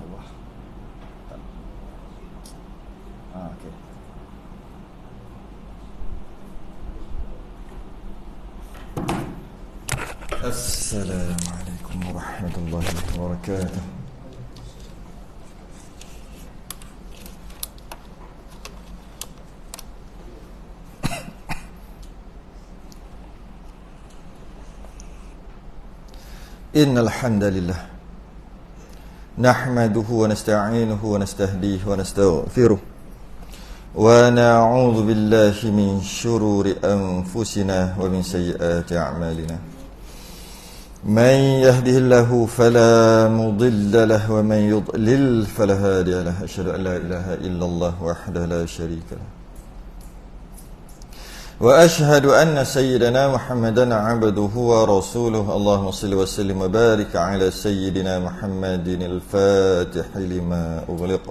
Allah. Okey. Assalamualaikum warahmatullahi wabarakatuh. Innal hamdalillah nahmaduhu wa nasta'inuhu wa nastahdihi wa nastaghfiruh wa na'udzu billahi min shururi anfusina wa min sayyiati a'malina. Man yahdihillahu fala mudilla lahu wa man yudlil fala hadiya lahu. Asyhadu an la ilaha illallah wahdahu la syarika lahu. وأشهد أن سيدنا محمدا عبده ورسوله. اللهم صل وسلم وبارك على سيدنا محمد الفاتح لما أغلق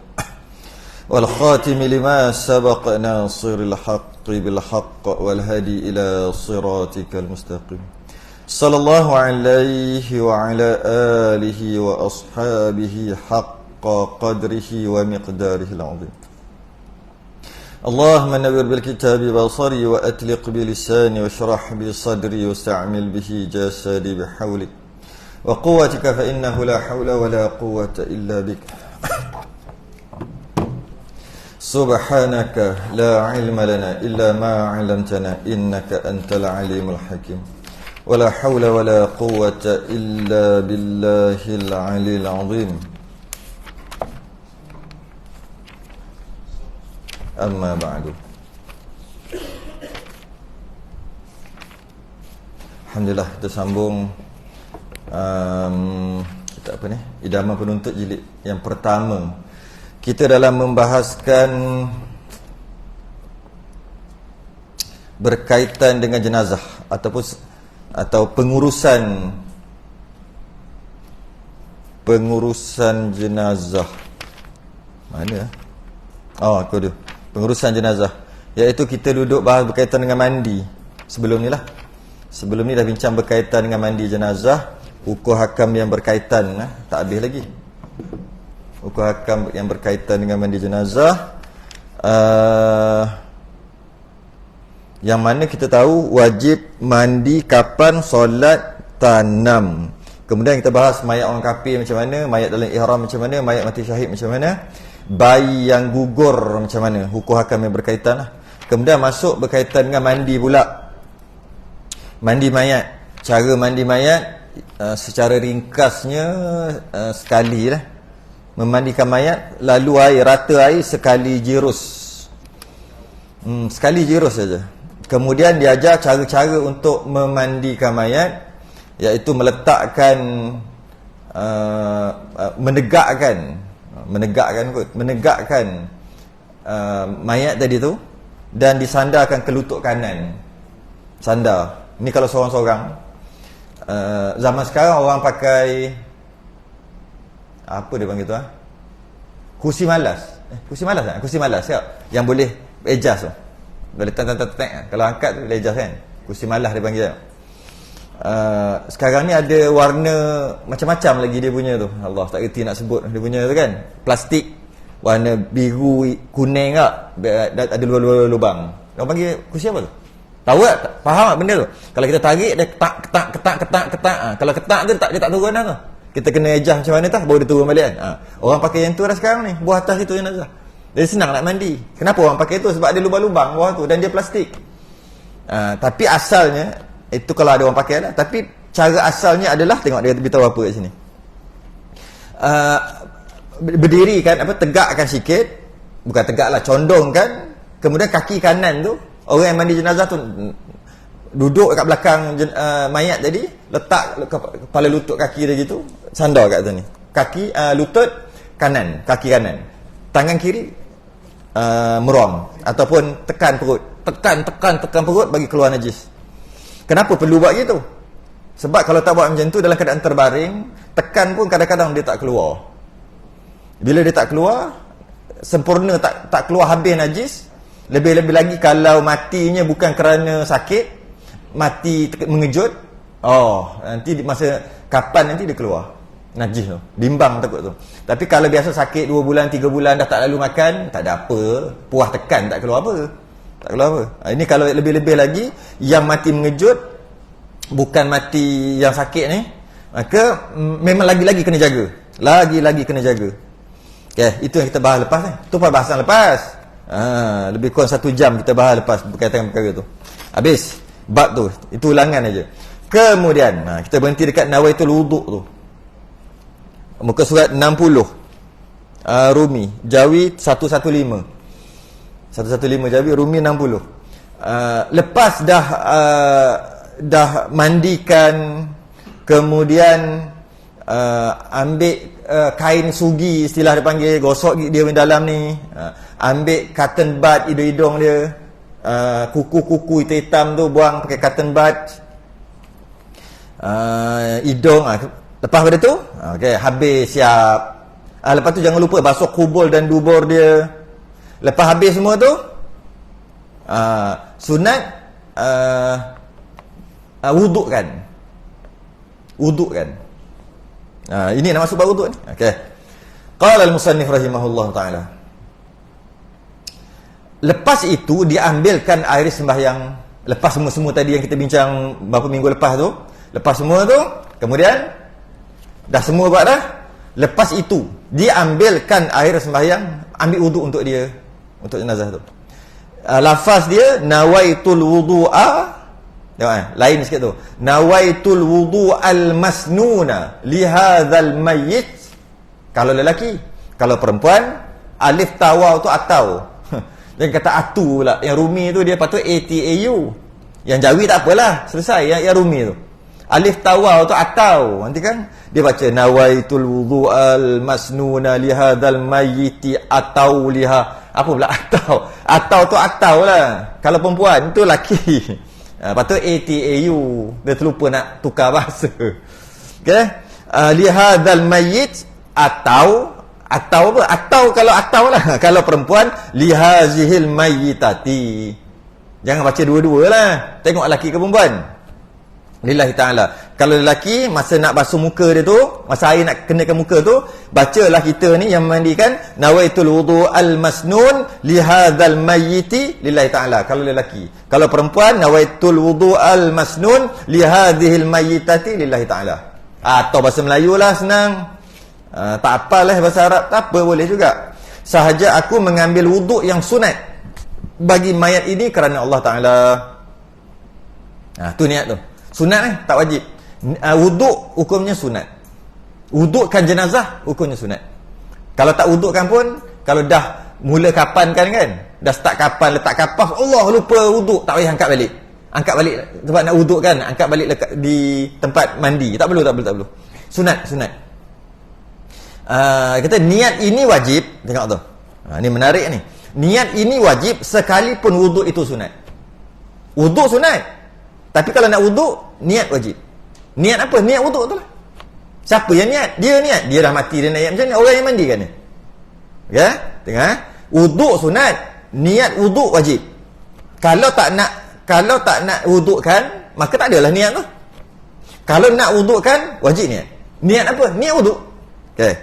والخاتم لما سبق ناصر الحق بالحق والهدي إلى صراطك المستقيم. صلى الله عليه وعلى آله وأصحابه حق قدره ومقداره العظيم. اللهم نور بالكتاب بصري وأتلق بلساني واشرح بصدري واستعمل به جسدي بحولك وقوتك فإنه لا حول ولا قوة إلا بك. سبحانك لا علم لنا إلا ما علمتنا إنك أنت العليم الحكيم. ولا حول ولا قوة إلا بالله العلي العظيم. Amma ba'du. Alhamdulillah, kita sambung kita apa ni? Idaman penuntut jilid yang pertama. Kita dalam membahaskan berkaitan dengan jenazah atau pengurusan jenazah. Mana? Oh, aku ada. Pengurusan jenazah, iaitu kita duduk bahas berkaitan dengan mandi. Sebelum ni dah bincang berkaitan dengan mandi jenazah, hukum hakam yang berkaitan, tak habis lagi. Hukum hakam yang berkaitan dengan mandi jenazah, yang mana kita tahu wajib mandi kapan solat tanam. Kemudian kita bahas mayat orang kafir macam mana, mayat dalam ihram macam mana, mayat mati syahid macam mana, bayi yang gugur macam mana, hukum hakam yang berkaitan lah. Kemudian masuk berkaitan dengan mandi pula. Mandi mayat. Cara mandi mayat secara ringkasnya sekali lah. Memandikan mayat, lalu rata air sekali jirus. Sekali jirus saja. Kemudian diajar cara-cara untuk memandikan mayat, iaitu meletakkan menegakkan mayat tadi tu dan disandarkan ke lutut kanan. Sandar. Ni kalau seorang-seorang. Zaman sekarang orang pakai apa dia panggil tu kursi malas. Kursi malas siap. Yang boleh adjust tu. Boleh tak. Kalau angkat tu boleh adjust kan. Kursi malas dia panggil. Sekarang ni ada warna macam-macam lagi dia punya tu. Allah tak reti nak sebut dia punya tu kan. Plastik warna biru, kuning tak, ada lubang-lubang. Orang panggil kursi apa tu? Tahu tak? Faham tak benda tu? Kalau kita tarik dia ketak. Kalau ketak tu dia tak turun dah tu. Kita kena adjust macam mana tak baru dia turun balik kan. Orang pakai yang tu dah sekarang ni, buah atas itu yang dah. Jadi senang nak mandi. Kenapa orang pakai tu? Sebab ada lubang-lubang bawah tu dan dia plastik. Tapi asalnya itu kalau ada orang pakai lah. Tapi cara asalnya adalah, tengok dia beritahu apa kat sini. Berdiri kan, tegakkan sikit. Bukan tegak lah, condongkan. Kemudian kaki kanan tu, orang yang mandi jenazah tu duduk kat belakang mayat tadi, letak kepala lutut kaki dia gitu, sandar kat sini. Kaki lutut kanan, kaki kanan. Tangan kiri merom ataupun tekan perut. Tekan perut bagi keluar najis. Kenapa perlu buat gitu? Sebab kalau tak buat macam tu dalam keadaan terbaring, tekan pun kadang-kadang dia tak keluar. Bila dia tak keluar, sempurna tak keluar habis najis. Lebih-lebih lagi kalau matinya bukan kerana sakit, mati mengejut, nanti masa kapan nanti dia keluar. najis tu, bimbang takut tu. Tapi kalau biasa sakit 2 bulan 3 bulan dah tak lalu makan, tak ada apa, puas tekan tak keluar apa, tak keluar apa. Ini kalau lebih-lebih lagi yang mati mengejut, bukan mati yang sakit ni, maka memang lagi-lagi kena jaga, lagi-lagi kena jaga. Okay, itu yang kita bahas lepas ni. Tu perbahasan lepas. Lebih kurang 1 jam kita bahas lepas berkaitan dengan perkara tu. Habis bab tu, itu ulangan aja. Kemudian kita berhenti dekat nawaitul wuduk tu. Muka surat 60. Rumi, Jawi 115. 115 Jawi, Rumi 60. Lepas dah mandikan, kemudian ambil kain sugi, istilah dia panggil, gosok dia di dalam ni, ambil cotton bud hidung-hidung dia, kuku-kuku hitam tu buang pakai cotton bud, hidung. Lepas pada tu okey, habis siap. Lepas tu jangan lupa basuh kubul dan dubur dia. Lepas habis semua tu sunat wuduk kan. Ini nak masuk bab wuduk ni. Okey. Qala al-musannif rahimahullah taala. Lepas itu diambilkan air sembahyang. Lepas semua tadi yang kita bincang beberapa minggu lepas tu, lepas semua tu, kemudian dah semua buat dah. Lepas itu diambilkan air sembahyang, ambil wuduk untuk dia, untuk jenazah tu. Lafaz dia nawaitul wudu'a. Tengok lain sikit tu. Nawaitul wudu'al masnuna li hadzal mayyit. Kalau lelaki, kalau perempuan alif tawaw tu atau. Jangan kata atu pula. Yang Rumi tu dia patut ATAU. Yang Jawi tak apalah, selesai. Yang Rumi tu alif tawaw tu atau. Nanti kan dia baca nawaitul wudu'al masnuna li hadzal mayyiti atau liha. Apa pula atau? Atau tu atau lah. Kalau perempuan tu laki. Patut ATAU. Dia terlupa nak tukar bahasa. Okey. Li hadzal mayyit atau apa? Atau kalau atau lah. Kalau perempuan li hazihil mayyitati. Jangan baca dua-dua lah. Tengok lelaki ke perempuan. Lillahi ta'ala. Kalau lelaki, masa nak basuh muka dia tu, masa air nak kenakan muka tu, bacalah kita ni yang memandikan nawaitul wudu'al masnun li hadzal mayyiti lillahi ta'ala. Kalau lelaki. Kalau perempuan, nawaitul wudu'al masnun li hadzihil mayyitati lillahi ta'ala. Atau bahasa Melayu lah, senang. Tak apalah bahasa Arab, tak apa, boleh juga. Sahaja aku mengambil wuduk yang sunat bagi mayat ini kerana Allah Ta'ala. Tu niat tu. Sunat tak wajib. Wuduk hukumnya sunat. Wudukkan jenazah hukumnya sunat. Kalau tak wudukkan pun, kalau dah mula kapan kan, dah start kapan, letak kapas, Allah lupa wuduk, tak payah angkat balik. Angkat balik sebab nak wuduk kan, angkat balik lekat di tempat mandi. Tak perlu. Sunat. Kata niat ini wajib. Tengok tu. Ni menarik ni. Niat ini wajib sekalipun wuduk itu sunat. Wuduk sunat. Tapi kalau nak wuduk, niat wajib. Niat apa? Niat wuduk tu lah. Siapa yang niat? Dia niat. Dia dah mati, dia niat macam ni. Orang yang mandi kan ni. Okay? Tengok. Wuduk sunat. Niat wuduk wajib. Kalau tak nak wudukkan, maka tak adalah niat tu. Kalau nak wudukkan, wajib niat. Niat apa? Niat wuduk. Okay.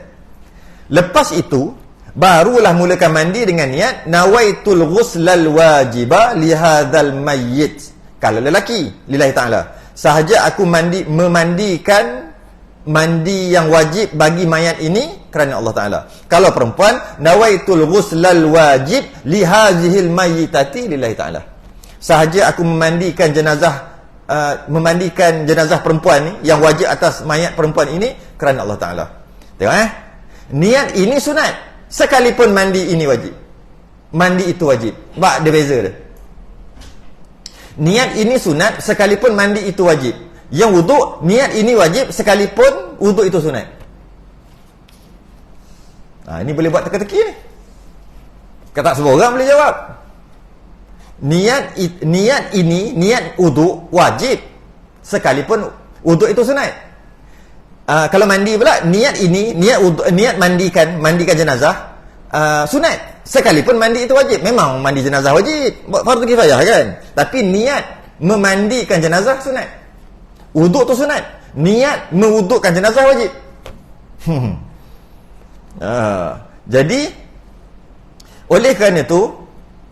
Lepas itu, barulah mulakan mandi dengan niat nawaitul ghuslal wajiba li hadzal mayyit. Kalau lelaki, lillahi ta'ala. Sahaja aku memandikan mandi yang wajib bagi mayat ini kerana Allah Ta'ala. Kalau perempuan, nawaitul ghuslal wajib li hadzihil mayyitati lillahi ta'ala. Sahaja aku memandikan jenazah perempuan ni yang wajib atas mayat perempuan ini kerana Allah Ta'ala. Tengok niat ini sunat sekalipun mandi ini wajib. Mandi itu wajib. Bak dia beza dia. Niat ini sunat sekalipun mandi itu wajib. Yang wuduk, niat ini wajib sekalipun wuduk itu sunat. Ini boleh buat teka-teki ni. Kata semua orang boleh jawab. Niat wuduk wajib sekalipun wuduk itu sunat. Kalau mandi pula, niat mandikan jenazah sunat. Sekalipun mandi itu wajib. Memang mandi jenazah wajib, fardu kifayah kan. Tapi niat memandikan jenazah sunat. Wuduk tu sunat. Niat mewudukkan jenazah wajib. Jadi oleh kerana itu,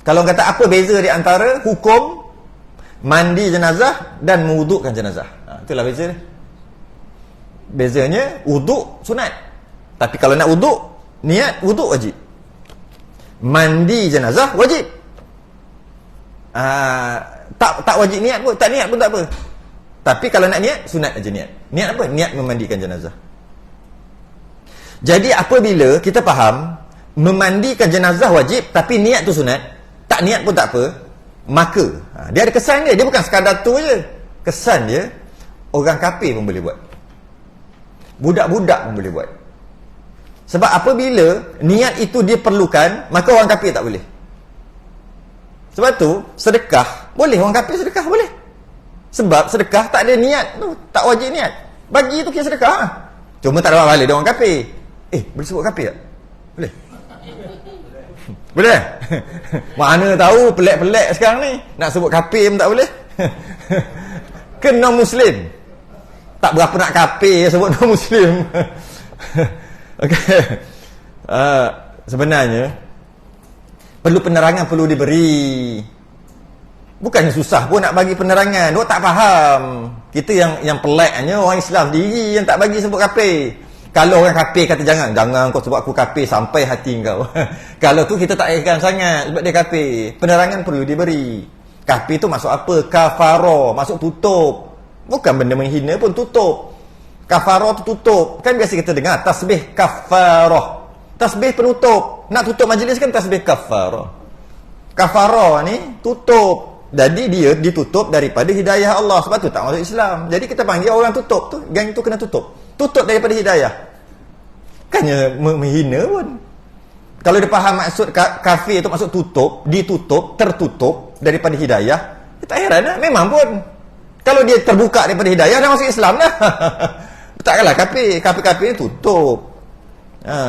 kalau kata apa beza di antara hukum mandi jenazah dan mewudukkan jenazah, itulah beza dia. Bezanya wuduk sunat, tapi kalau nak wuduk, niat wuduk wajib. Mandi jenazah wajib. Tak wajib niat pun, tak niat pun tak apa. Tapi kalau nak niat, sunat aja niat. Niat apa? Niat memandikan jenazah. Jadi apabila kita faham memandikan jenazah wajib tapi niat tu sunat, tak niat pun tak apa, maka dia ada kesan dia bukan sekadar tu je. Kesan dia orang kafir pun boleh buat, budak-budak pun boleh buat. Sebab apabila niat itu diperlukan, maka orang kafir tak boleh. Sebab tu sedekah boleh, orang kafir sedekah boleh. Sebab sedekah tak ada niat tu, tak wajib niat. Bagi tu kira sedekah. Cuma tak dapat pahala dia orang kafir. Boleh sebut kafir tak? Boleh? Boleh? Mana tahu pelik-pelik sekarang ni. Nak sebut kafir pun tak boleh. Ke non-Muslim? Tak berapa nak kafir sebut non-Muslim. Okey. Sebenarnya perlu penerangan, perlu diberi. Bukannya susah pun nak bagi penerangan. Dia tak faham. Kita yang peliknya orang Islam sendiri yang tak bagi sebut kafir. Kalau orang kafir kata jangan kau sebut aku kafir sampai hati kau. Kalau tu kita tak ikan sangat sebab dia kafir. Penerangan perlu diberi. Kafir tu maksud apa? Kafara, maksud tutup. Bukan benda menghina pun, tutup. Kafara tu tutup. Kan biasa kita dengar tasbih kafarah. Tasbih penutup. Nak tutup majlis kan tasbih kafarah. Kafara ni tutup. Jadi dia ditutup daripada hidayah Allah. Sebab tu tak masuk Islam. Jadi kita panggil orang tutup tu, gang tu kena tutup. Tutup daripada hidayah. Kannya menghina pun. Kalau dia faham maksud kafir tu maksud tutup, ditutup, tertutup daripada hidayah, tak heran lah. Memang pun. Kalau dia terbuka daripada hidayah, dah masuk Islam dah. Takkanlah kafir. Kafir ni tutup.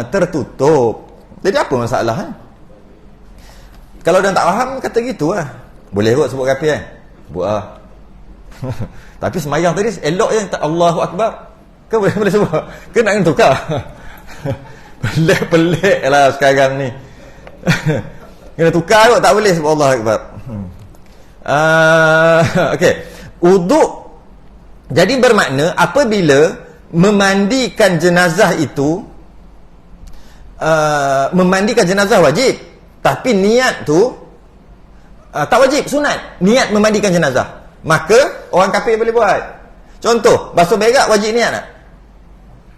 Tertutup. Jadi apa masalah? Kalau dia tak faham, kata gitu lah. Boleh kot sebut kafir kan? Buat lah. Tapi semayang tadi elok je, Allahu Akbar. Ke boleh sebut? Ke nak tukar? Pelik-pelik lah sekarang ni. Kena tukar kot, tak boleh sebut Allah Akbar. Okey. Uduk jadi bermakna apabila memandikan jenazah itu, memandikan jenazah wajib, tapi niat tu tak wajib, sunat. Niat memandikan jenazah, maka orang kafir boleh buat. Contoh, basuh berak wajib niat tak?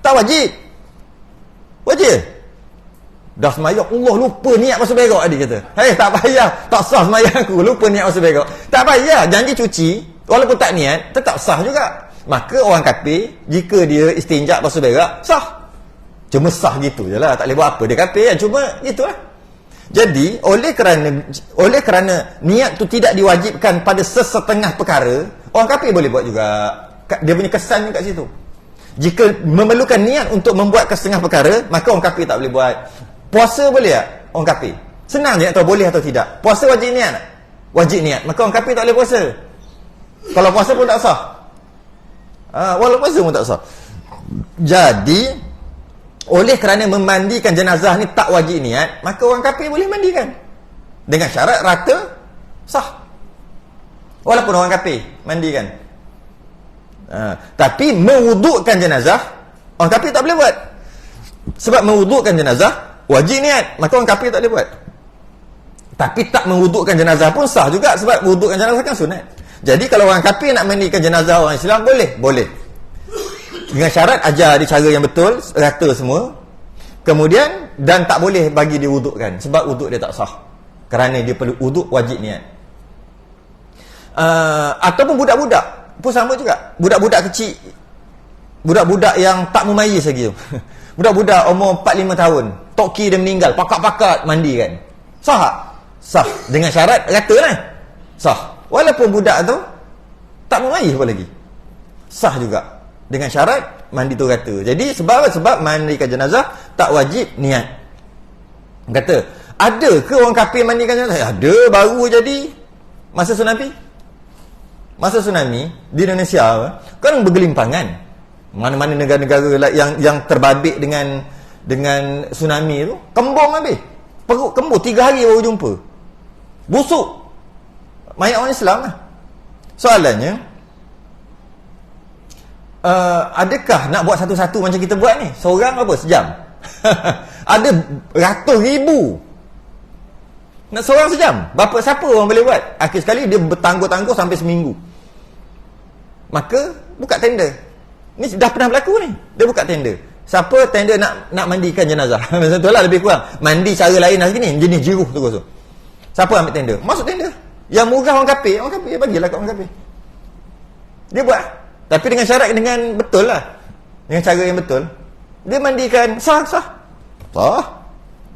Tak wajib. Wajib. Dah semayang, Allah lupa niat basuh berak, adik kata. Tak payah, tak sah semayang aku, lupa niat basuh berak. Tak payah, janji cuci, walaupun tak niat, tetap sah juga. Maka orang kafir, jika dia istinja basuh berak, sah. Cuma sah gitu je lah, tak boleh buat apa. Dia kafir kan, cuma gitulah. Jadi, oleh kerana niat tu tidak diwajibkan pada sesetengah perkara, orang kafir boleh buat juga. Dia punya kesan kat situ. Jika memerlukan niat untuk membuat kesetengah perkara, maka orang kafir tak boleh buat. Puasa boleh tak? Orang kafir. Senang je nak tahu boleh atau tidak. Puasa wajib niat tak? Wajib niat. Maka orang kafir tak boleh puasa. Kalau puasa pun tak sah. Walau puasa pun tak sah. Jadi, oleh kerana memandikan jenazah ni tak wajib niat, maka orang kafir boleh mandikan. Dengan syarat rata sah. Walaupun orang kafir mandikan. Tapi mewudukkan jenazah, orang kafir tak boleh buat. Sebab mewudukkan jenazah wajib niat, maka orang kafir tak boleh buat. Tapi tak mewudukkan jenazah pun sah juga, sebab mewudukkan jenazah kan sunat. Jadi kalau orang kafir nak mandikan jenazah orang Islam, boleh. Dengan syarat ajar dia cara yang betul, rata semua. Kemudian, dan tak boleh bagi dia wudukkan, sebab wuduk dia tak sah. Kerana dia perlu wuduk wajib niat. Ataupun budak-budak pun sama juga. Budak-budak kecil, budak-budak yang tak memayis lagi tu. Budak-budak umur 4-5 tahun, toki dia meninggal, pakat-pakat mandi kan, sah tak? Sah. Dengan syarat rata lah, sah. Walaupun budak tu tak memayis pun lagi, sah juga. Dengan syarat mandi tu rata. Jadi sebab mandikan jenazah tak wajib niat. Kata, ada ke orang kafir mandikan jenazah? Ada, baru jadi masa tsunami. Masa tsunami di Indonesia kan bergelimpangan. Mana-mana negara-negara yang terbabit dengan tsunami tu, kembung habis. Perut kembung 3 hari baru jumpa. Busuk. Mayat orang Islam lah. Soalannya, adakah nak buat satu-satu macam kita buat ni? Seorang apa? Sejam. Ada ratus ribu. Nak seorang sejam. Siapa orang boleh buat? Akhir sekali dia bertangguh-tangguh sampai seminggu. Maka buka tender. Ni dah pernah berlaku ni. Dia buka tender. Siapa tender nak mandikan jenazah? Macam tu lah lebih kurang. Mandi cara lain lah sini. Jenis jiruh terus tu. Siapa ambil tender? Masuk tender. Yang murah orang kafir bagilah kat orang kafir. Dia buat. Tapi dengan syarat dengan betul lah. Dengan cara yang betul. Dia mandikan sah.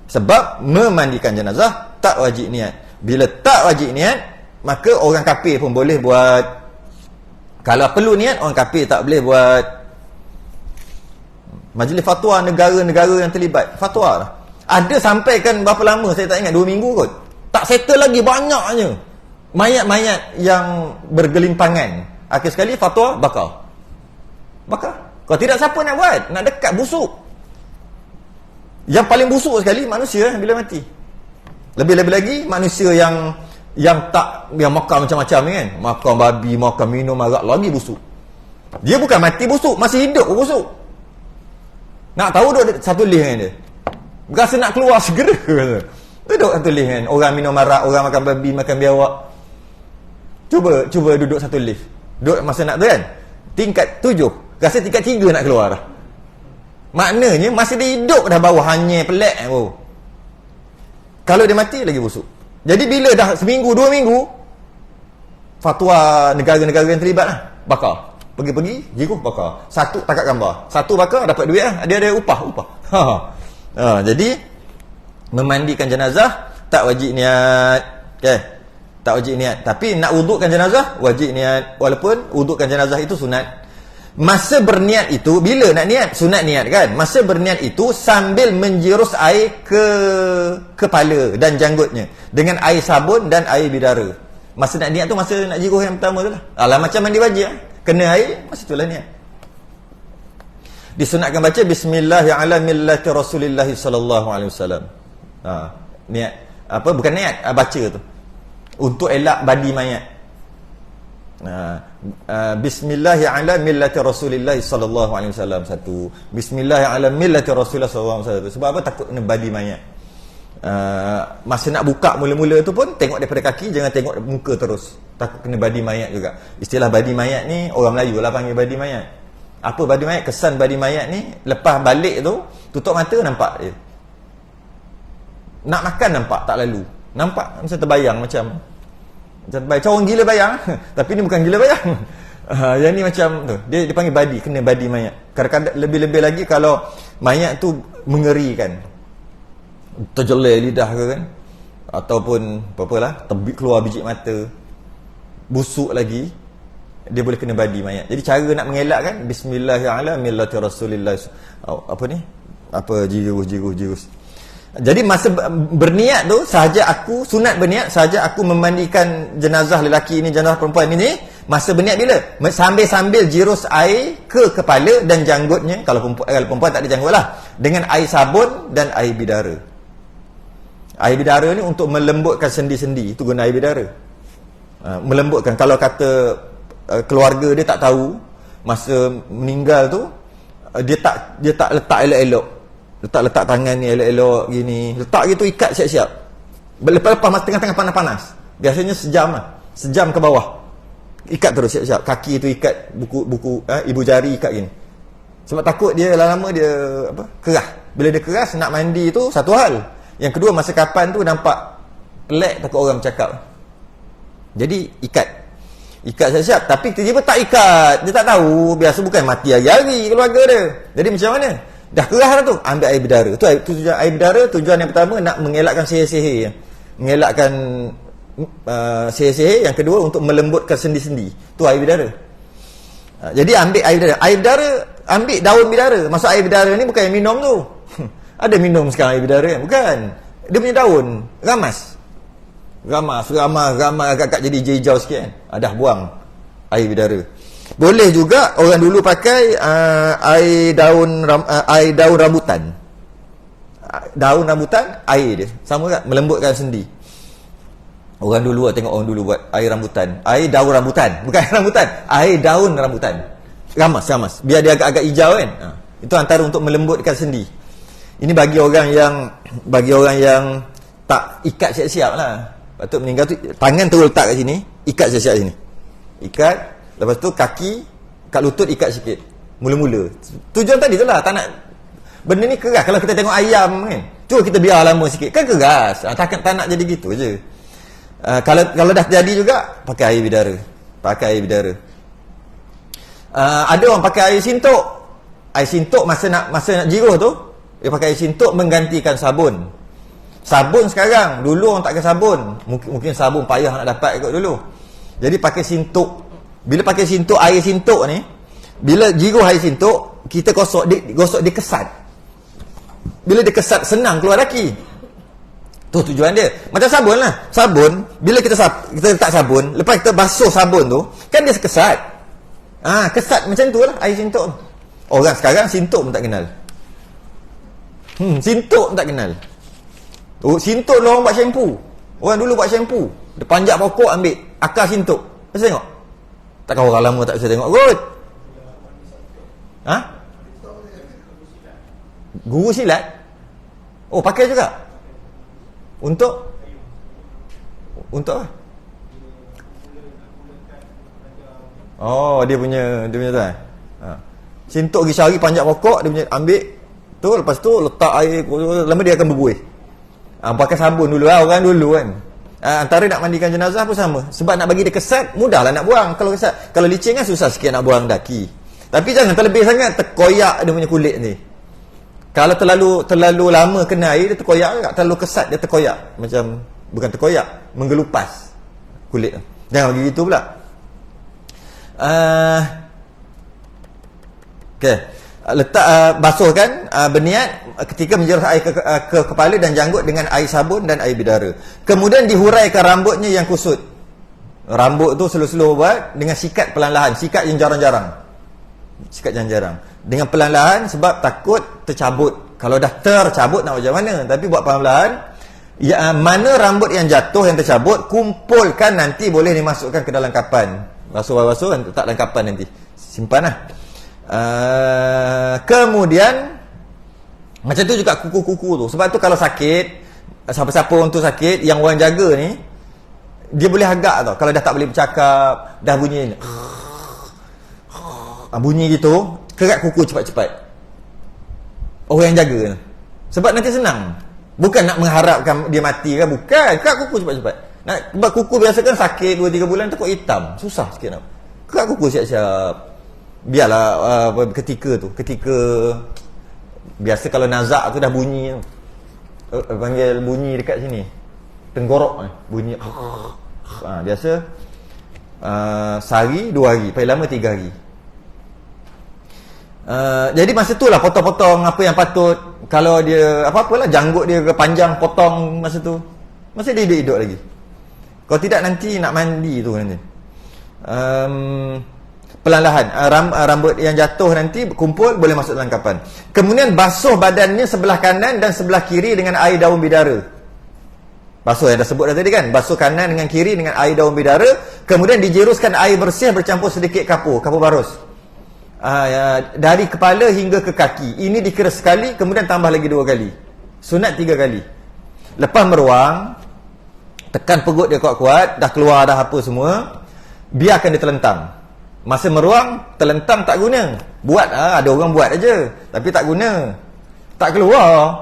Sebab memandikan jenazah tak wajib niat. Bila tak wajib niat, maka orang kafir pun boleh buat. Kalau perlu niat, orang kafir tak boleh buat. Majlis fatwa negara-negara yang terlibat, fatwa lah. Ada sampai kan berapa lama saya tak ingat, 2 minggu kot. Tak settle lagi, banyaknya mayat-mayat yang bergelimpangan. Akhir sekali fatwa bakar. Kalau tidak siapa nak buat? Nak dekat busuk. Yang paling busuk sekali manusia bila mati. Lebih-lebih lagi manusia yang makan macam-macam ni kan. Makan babi, makan minum arak, lagi busuk. Dia bukan mati busuk, masih hidup busuk. Nak tahu duduk satu lift dengan dia. Berasa nak keluar segera. Duduk satu lift kan. Orang minum arak, orang makan babi, makan biawak. Cuba duduk satu lift. Duduk masa nak tu kan. Tingkat 7. Rasa tingkat 3 nak keluar dah. Maknanya masih dia hidup dah bawah, hanya pelak. Kalau dia mati lagi busuk. Jadi bila dah seminggu, 2 minggu, fatwa negara-negara yang terlibat lah, bakar. Pergi-pergi, jiruh bakar. Satu takat gambar. Satu bakar dapat duit lah. Dia ada upah. Jadi memandikan jenazah tak wajib niat. Okay. Tak wajib niat. Tapi nak wudukkan jenazah wajib niat. Walaupun wudukkan jenazah itu sunat. Masa berniat itu, bila nak niat? Sunat niat kan? Masa berniat itu sambil menjirus air ke kepala dan janggutnya dengan air sabun dan air bidara. Masa nak niat tu, masa nak jiruh yang pertama tu lah. Alah, macam mandi wajib lah. Kena air, masa itulah niat. Disunatkan baca bismillah ala millati Rasulillah sallallahu alaihi wasallam. Niat apa? Bukan niat, baca tu. Untuk elak badi mayat. Bismillah ala millati Rasulillah sallallahu alaihi wasallam satu. Bismillah ala millati Rasulillah sallallahu alaihi wasallam. Sebab apa? Takut kena badi mayat. Masa nak buka mula-mula tu pun tengok daripada kaki, jangan tengok muka terus. Takut kena badi mayat juga. Istilah badi mayat ni orang Melayu lah panggil badi mayat. Apa badi mayat? Kesan badi mayat ni, lepas balik tu tutup mata nampak dia. Nak makan nampak tak lalu. Nampak macam terbayang macam orang gila bayang. Tapi ni bukan gila bayang. Yang ni macam tu. Dia dipanggil badi, kena badi mayat. Kadang-kadang lebih-lebih lagi kalau mayat tu mengerikan. Terjelai lidah ke kan, ataupun apa-apalah, keluar biji mata, busuk lagi, dia boleh kena badi mayat. Jadi cara nak mengelak kan, bismillahirrahmanirrahim Rasulillah jirus. Jadi masa berniat tu, sahaja aku sunat berniat, sahaja aku memandikan jenazah lelaki ini, jenazah perempuan ini, masa berniat bila? Sambil jirus air ke kepala dan janggutnya. Kalau perempuan tak ada janggut lah, dengan air sabun dan air bidara. Air bidara ni untuk melembutkan sendi-sendi. Itu guna air bidara. Melembutkan. Kalau kata keluarga dia tak tahu, masa meninggal tu, dia tak letak elok-elok. Letak tangan ni elok-elok gini. Letak gitu, ikat siap-siap. Lepas-lepas masa tengah-tengah panas-panas. Biasanya sejam lah. Sejam ke bawah. Ikat terus siap-siap. Kaki tu ikat, buku ibu jari ikat gini. Sebab takut dia lama-lama dia kerah. Bila dia keras, nak mandi tu satu hal. Yang kedua, masa kapan tu nampak pelak, takut orang bercakap. Jadi ikat siap-siap. Tapi tiba-tiba tak ikat. Dia tak tahu. Biasa bukan mati hari-hari keluarga dia. Jadi macam mana? Dah kerah dah tu, ambil air bidara. Tu tujuan air bidara. Tujuan yang pertama nak mengelakkan sihir-sihir. Mengelakkan sihir-sihir. Yang kedua untuk melembutkan sendi-sendi. Tu air bidara. Jadi ambil air bidara. Air bidara, ambil daun bidara. Maksud air bidara ni bukan yang minum tu. Ada minum sekarang air bidara kan? Bukan. Dia punya daun. Ramas agak-agak jadi hijau sikit kan. Dah buang air bidara. Boleh juga orang dulu pakai air daun rambutan. Daun rambutan, air dia. Sama tak? Melembutkan sendi. Orang dulu, tengok orang dulu buat air rambutan. Air daun rambutan. Bukan air rambutan. Air daun rambutan. Ramas. Biar dia agak-agak hijau kan. Itu antara untuk melembutkan sendi. Ini bagi orang yang tak ikat siap-siap lah. Patut meninggal tu, tangan tu letak kat sini, ikat siap-siap sini. Ikat. Lepas tu kaki, kat lutut ikat sikit. Mula-mula. Tujuan tadi tu lah. Tak nak, benda ni keras. Kalau kita tengok ayam kan, cuba kita biar lama sikit. Kan keras. Tak nak jadi gitu je. Kalau dah jadi juga, pakai air bidara. Ada orang pakai air sintok. Air sintok masa nak jiruh tu, dia pakai air sintok menggantikan sabun. Sabun sekarang, dulu orang tak pakai sabun. Mungkin sabun payah nak dapat kot dulu. Jadi pakai sintok. Bila pakai sintok, air sintok ni, bila jiruh air sintok, kita gosok dia kesat. Bila dia kesat, senang keluar daki. Tu tujuan dia. Macam sabun lah. Sabun, bila kita letak sabun, lepas kita basuh sabun tu, kan dia kesat. Kesat macam tu lah air sintok tu. Orang sekarang sintok pun tak kenal. Sintok pun tak kenal. Sintok dulu orang buat shampoo. Orang dulu buat shampoo. Dia panjat pokok ambil akar sintok. Bisa tengok? Takkan orang lama tak bisa tengok kot. Guru silat? Oh, pakai juga? Untuk apa? Oh, dia punya tu kan. Sintok pergi cari panjat pokok, dia punya ambil tu, lepas tu letak air, lama dia akan berbuih. Pakai sabun dulu lah orang dulu kan. Antara nak mandikan jenazah pun sama. Sebab nak bagi dia kesat, mudahlah nak buang. Kalau kesat, kalau licin kan susah sikit nak buang daki. Tapi jangan terlebih sangat terkoyak dia punya kulit ni. Kalau terlalu lama kena air, dia terkoyak tak? Terlalu kesat, dia terkoyak. Macam, bukan terkoyak, menggelupas kulit tu. Jangan bagi gitu pula. Okey. Letak basuhkan berniat ketika menjerus air ke kepala dan janggut dengan air sabun dan air bidara. Kemudian dihuraikan rambutnya yang kusut. Rambut tu slow-slow buat dengan sikat perlahan-lahan, sikat yang jarang-jarang. Dengan perlahan-lahan sebab takut tercabut. Kalau dah tercabut nak macam mana? Tapi buat perlahan-lahan. Mana rambut yang jatuh, yang tercabut, kumpulkan, nanti boleh dimasukkan ke dalam kapan. Basuh, letak dalam kapan nanti. Simpan lah. Kemudian macam tu juga kuku-kuku tu. Sebab tu kalau sakit, siapa-siapa orang tu sakit, yang orang jaga ni, dia boleh agak tau. Kalau dah tak boleh bercakap, dah bunyi bunyi gitu, kerat kuku cepat-cepat orang yang jaga. Sebab nanti senang. Bukan nak mengharapkan dia mati kan, bukan. Kerat kuku cepat-cepat. Sebab kuku biasa kan sakit 2-3 bulan takut hitam, susah sikit nak. Kerat kuku siap-siap. Biarlah ketika biasa kalau nazak tu dah bunyi tu. Panggil bunyi dekat sini. Tenggorok bunyi. Biasa sehari 2 hari, paling lama 3 hari. Jadi masa tu lah potong-potong apa yang patut. Kalau dia apa-apalah janggut dia ke panjang, potong masa tu. Masa dia hidup lagi. Kalau tidak nanti nak mandi tu nanti. Perlahan-lahan rambut yang jatuh nanti kumpul, boleh masuk dalam kapan. Kemudian basuh badannya sebelah kanan dan sebelah kiri dengan air daun bidara. Basuh yang dah sebut dah tadi kan. Basuh kanan dengan kiri dengan air daun bidara. Kemudian dijiruskan air bersih bercampur sedikit kapur barus. Dari kepala hingga ke kaki. Ini dikira sekali, kemudian tambah lagi 2 kali. Sunat 3 kali. Lepas meruang, tekan perut dia kuat-kuat, dah keluar dah apa semua, biarkan dia terlentang. Masa meruang, terlentang tak guna. Buat, ada orang buat aja, tapi tak guna. Tak keluar.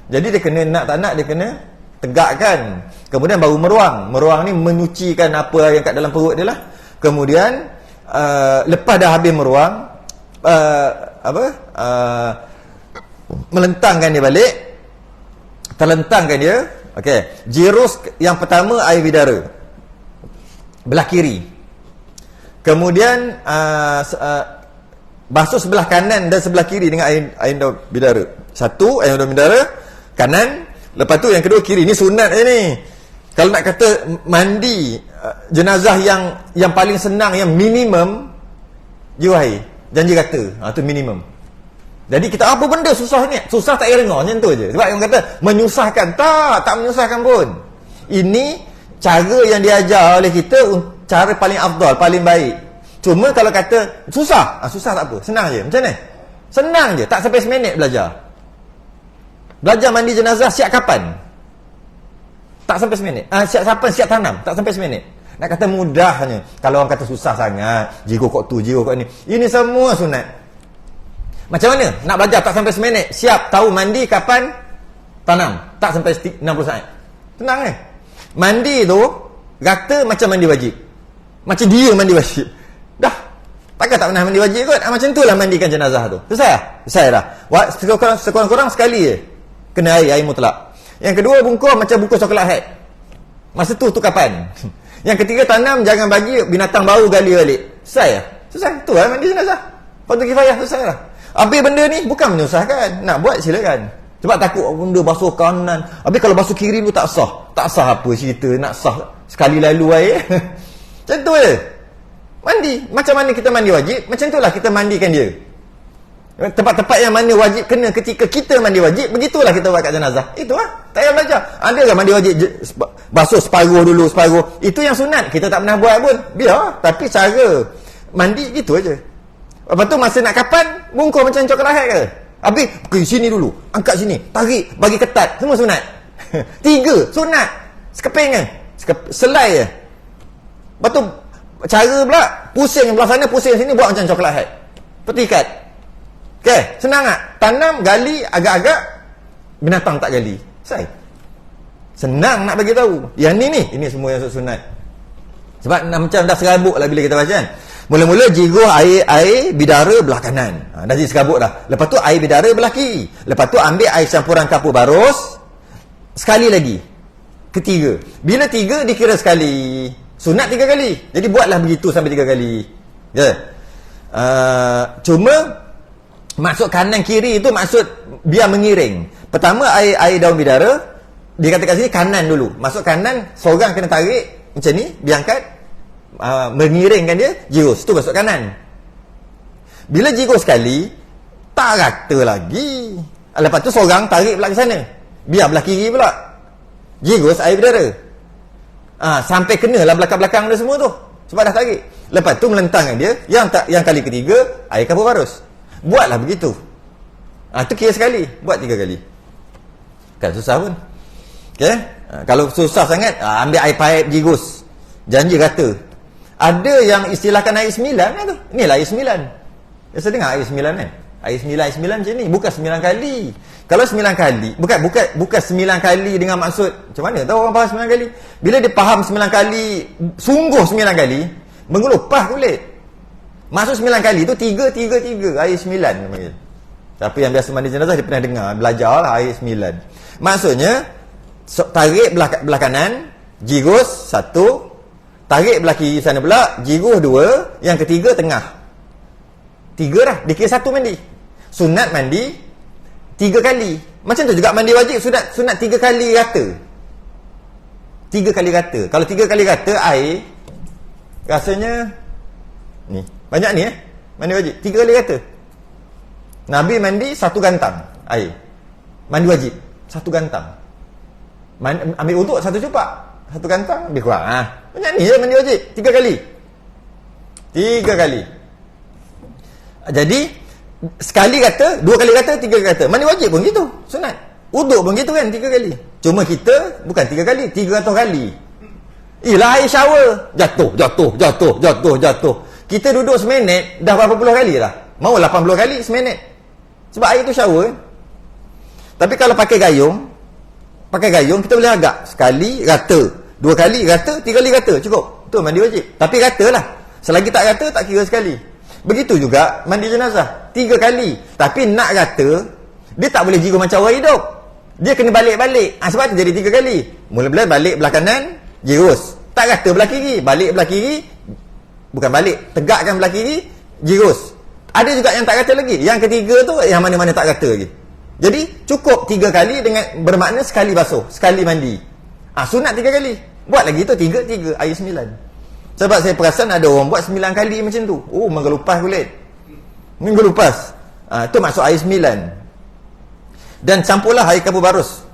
Jadi dia kena, nak tak nak, dia kena tegakkan. Kemudian baru meruang. Meruang ni menyucikan apa yang kat dalam perut dia lah. Kemudian, lepas dah habis meruang, melentangkan dia balik. Terlentangkan dia. Okey. Jirus yang pertama air bidara. Belah kiri. Kemudian basuh sebelah kanan dan sebelah kiri dengan air daun bidara. Satu air daun bidara kanan, lepas tu yang kedua kiri. Ini sunat ni. Kalau nak kata mandi jenazah yang paling senang, yang minimum, jiwa air. Janji rata. Tu minimum. Jadi kita apa benda susah ni? Susah tak payah dengar, macam tu je. Sebab orang kata menyusahkan. Tak menyusahkan pun. Ini cara yang diajar oleh kita, cara paling afdal, paling baik. Cuma kalau kata susah, susah tak apa, senang je. Macam mana? Senang je, tak sampai seminit belajar. Belajar mandi jenazah siap kapan? Tak sampai seminit. Siap kapan? Siap tanam, tak sampai seminit. Nak kata mudahnya. Kalau orang kata susah sangat, jigo kok tu, jigo kok ni. Ini semua sunat. Macam mana? Nak belajar tak sampai seminit. Siap tahu mandi kapan? Tanam. Tak sampai 60 saat. Tenang eh. Mandi tu rata macam mandi wajib. Macam dia mandi wajib. Dah. Takkan tak pernah mandi wajib kot. Macam itulah mandikan jenazah tu. Selesai lah? Selesai dah. Sekurang-kurang sekali je. Kena air mutlak. Yang kedua bungkus macam bungkus coklat hat. Masa tu kapan? Yang ketiga tanam, jangan bagi binatang bau gali balik. Selesai lah? Selesai. Tu lah mandi jenazah. Fardu kifayah, selesai lah. Habis benda ni bukan menyusahkan. Nak buat silakan. Sebab takut benda basuh kanan. Habis kalau basuh kiri tu tak sah. Tak sah apa cerita. Nak sah sekali lalu air. Macam tu je. Mandi. Macam mana kita mandi wajib, macam itulah kita mandikan dia. Tempat-tempat yang mana wajib kena ketika kita mandi wajib, begitulah kita buat kat jenazah. Itu lah. Tak payah belajar. Ada ke mandi wajib basuh separuh dulu, separuh. Itu yang sunat. Kita tak pernah buat pun. Biar. Tapi cara mandi gitu aja. Lepas tu masa nak kapan, bungkus macam coklat hat ke? Habis, pergi sini dulu. Angkat sini. Tarik. Bagi ketat. Semua sunat. 3. Sunat. Sekeping ke? Selai je. Lepas tu, cara pula, pusing belah sana, pusing sini, buat macam coklat hat. Petikat. Okay, senang tak? Tanam, gali, agak-agak, binatang tak gali. Selesai. Senang nak bagi tahu. Yang ni, ini semua yang sunat. Sebab macam dah serabut lah bila kita baca kan. Mula-mula jigo air bidara belah kanan. Dah jadi serabut dah. Lepas tu air bidara belah kiri. Lepas tu ambil air campuran kapur barus. Sekali lagi. Ketiga. Bila 3 dikira sekali. Sunat 3 kali. Jadi buatlah begitu sampai 3 kali. Ya. Cuma maksud kanan kiri itu maksud biar mengiring. Pertama air daun bidara dikatakan sini kanan dulu. Maksud kanan seorang kena tarik macam ni, biar angkat. Mengiringkan dia, jirus tu masuk kanan. Bila jirus sekali tak rata lagi. Lepas tu seorang tarik pula ke sana, biar belah kiri pula jirus air bidara. Sampai kenalah belakang-belakang dia semua tu. Sebab dah tarik. Lepas tu melentangkan dia. Yang kali ketiga air kapur barus. Buatlah begitu. Tu kira sekali. Buat 3 kali. Kan susah pun. Okay? Kalau susah sangat, ambil air paip jirus. Janji rata. Ada yang istilahkan air 9 kan tu. Inilah air 9. Biasa dengar air 9 kan. Air 9 macam ni. Bukan 9 kali. Kalau 9 kali. Bukan 9 kali dengan maksud. Macam mana tahu orang faham 9 kali? Bila dia faham 9 kali. Sungguh 9 kali. Mengelupah kulit. Maksud 9 kali tu 3. Air 9 namanya. Tapi yang biasa mandi jenazah dia pernah dengar. Belajar lah air 9. Maksudnya. Tarik belah kanan. Jirus 1. Tarik belah kiri sana pula, jiruh 2, yang ketiga tengah. 3 dah, dikira 1 mandi. Sunat mandi 3 kali. Macam tu juga mandi wajib, sunat 3 kali rata. 3 kali rata. Kalau 3 kali rata air rasanya ni, banyak ni mandi wajib 3 kali rata. Nabi mandi 1 gantang air. Mandi wajib 1 gantang. Ambil uduk 1 cupak. 1 gantang lebih kurang. Banyak ni je mandi wajib 3 kali. 3 kali. Jadi sekali kata, 2 kali kata, 3 kali kata. Mandi wajib pun gitu, sunat. Uduk pun gitu kan, 3 kali. Cuma kita bukan 3 kali, 300 kali. Ialah air shower, jatuh. Kita duduk seminit dah berapa puluh kali dah. Mau 80 kali seminit. Sebab air tu shower. Tapi kalau pakai gayung kita boleh agak. Sekali rata, 2 kali rata, 3 kali rata, cukup. Tu mandi wajib. Tapi rata lah. Selagi tak rata, tak kira sekali. Begitu juga mandi jenazah 3 kali. Tapi nak rata, dia tak boleh jiru macam orang hidup. Dia kena balik-balik. Sebab tu jadi 3 kali. Mula-mula balik belah kanan, jirus. Tak rata belah kiri. Balik belah kiri. Bukan balik, tegakkan belah kiri, jirus. Ada juga yang tak rata lagi. Yang ketiga tu, yang mana-mana tak rata lagi. Jadi cukup 3 kali dengan bermakna sekali basuh, sekali mandi. Sunat 3 kali. Buat lagi tu 3 air 9. Sebab saya perasan ada orang buat 9 kali macam tu. Oh, minggu lepas kulit. Minggu lepas. Itu masuk air 9. Dan campurlah air kapur barus.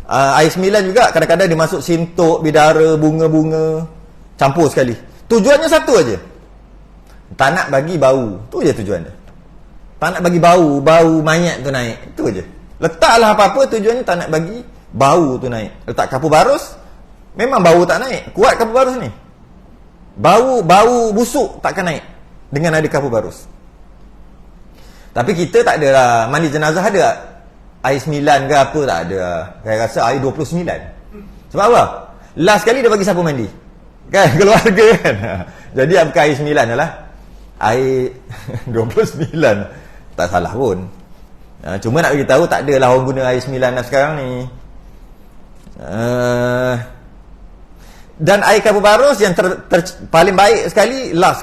Air 9 juga kadang-kadang dia masuk sintok, bidara, bunga-bunga. Campur sekali. Tujuannya satu aja. Tak nak bagi bau. Tu je tujuan dia. Tak nak bagi bau mayat tu naik. Tu je. Letaklah apa-apa, tujuannya tak nak bagi bau tu naik. Letak kapur barus, memang bau tak naik. Kuat kapur barus ni. Bau busuk takkan naik dengan ada kapur barus. Tapi kita tak ada lah. Mandi jenazah ada tak? Air 9 ke apa tak ada lah. Saya rasa air 29. Sebab apa? Last kali dia bagi siapa mandi? Kan? Keluarga kan? Jadi bukan air 9 adalah air 29. Tak salah pun. Cuma nak beritahu tak adalah orang guna air 9 dah sekarang ni. Dan air kapur barus yang paling baik sekali last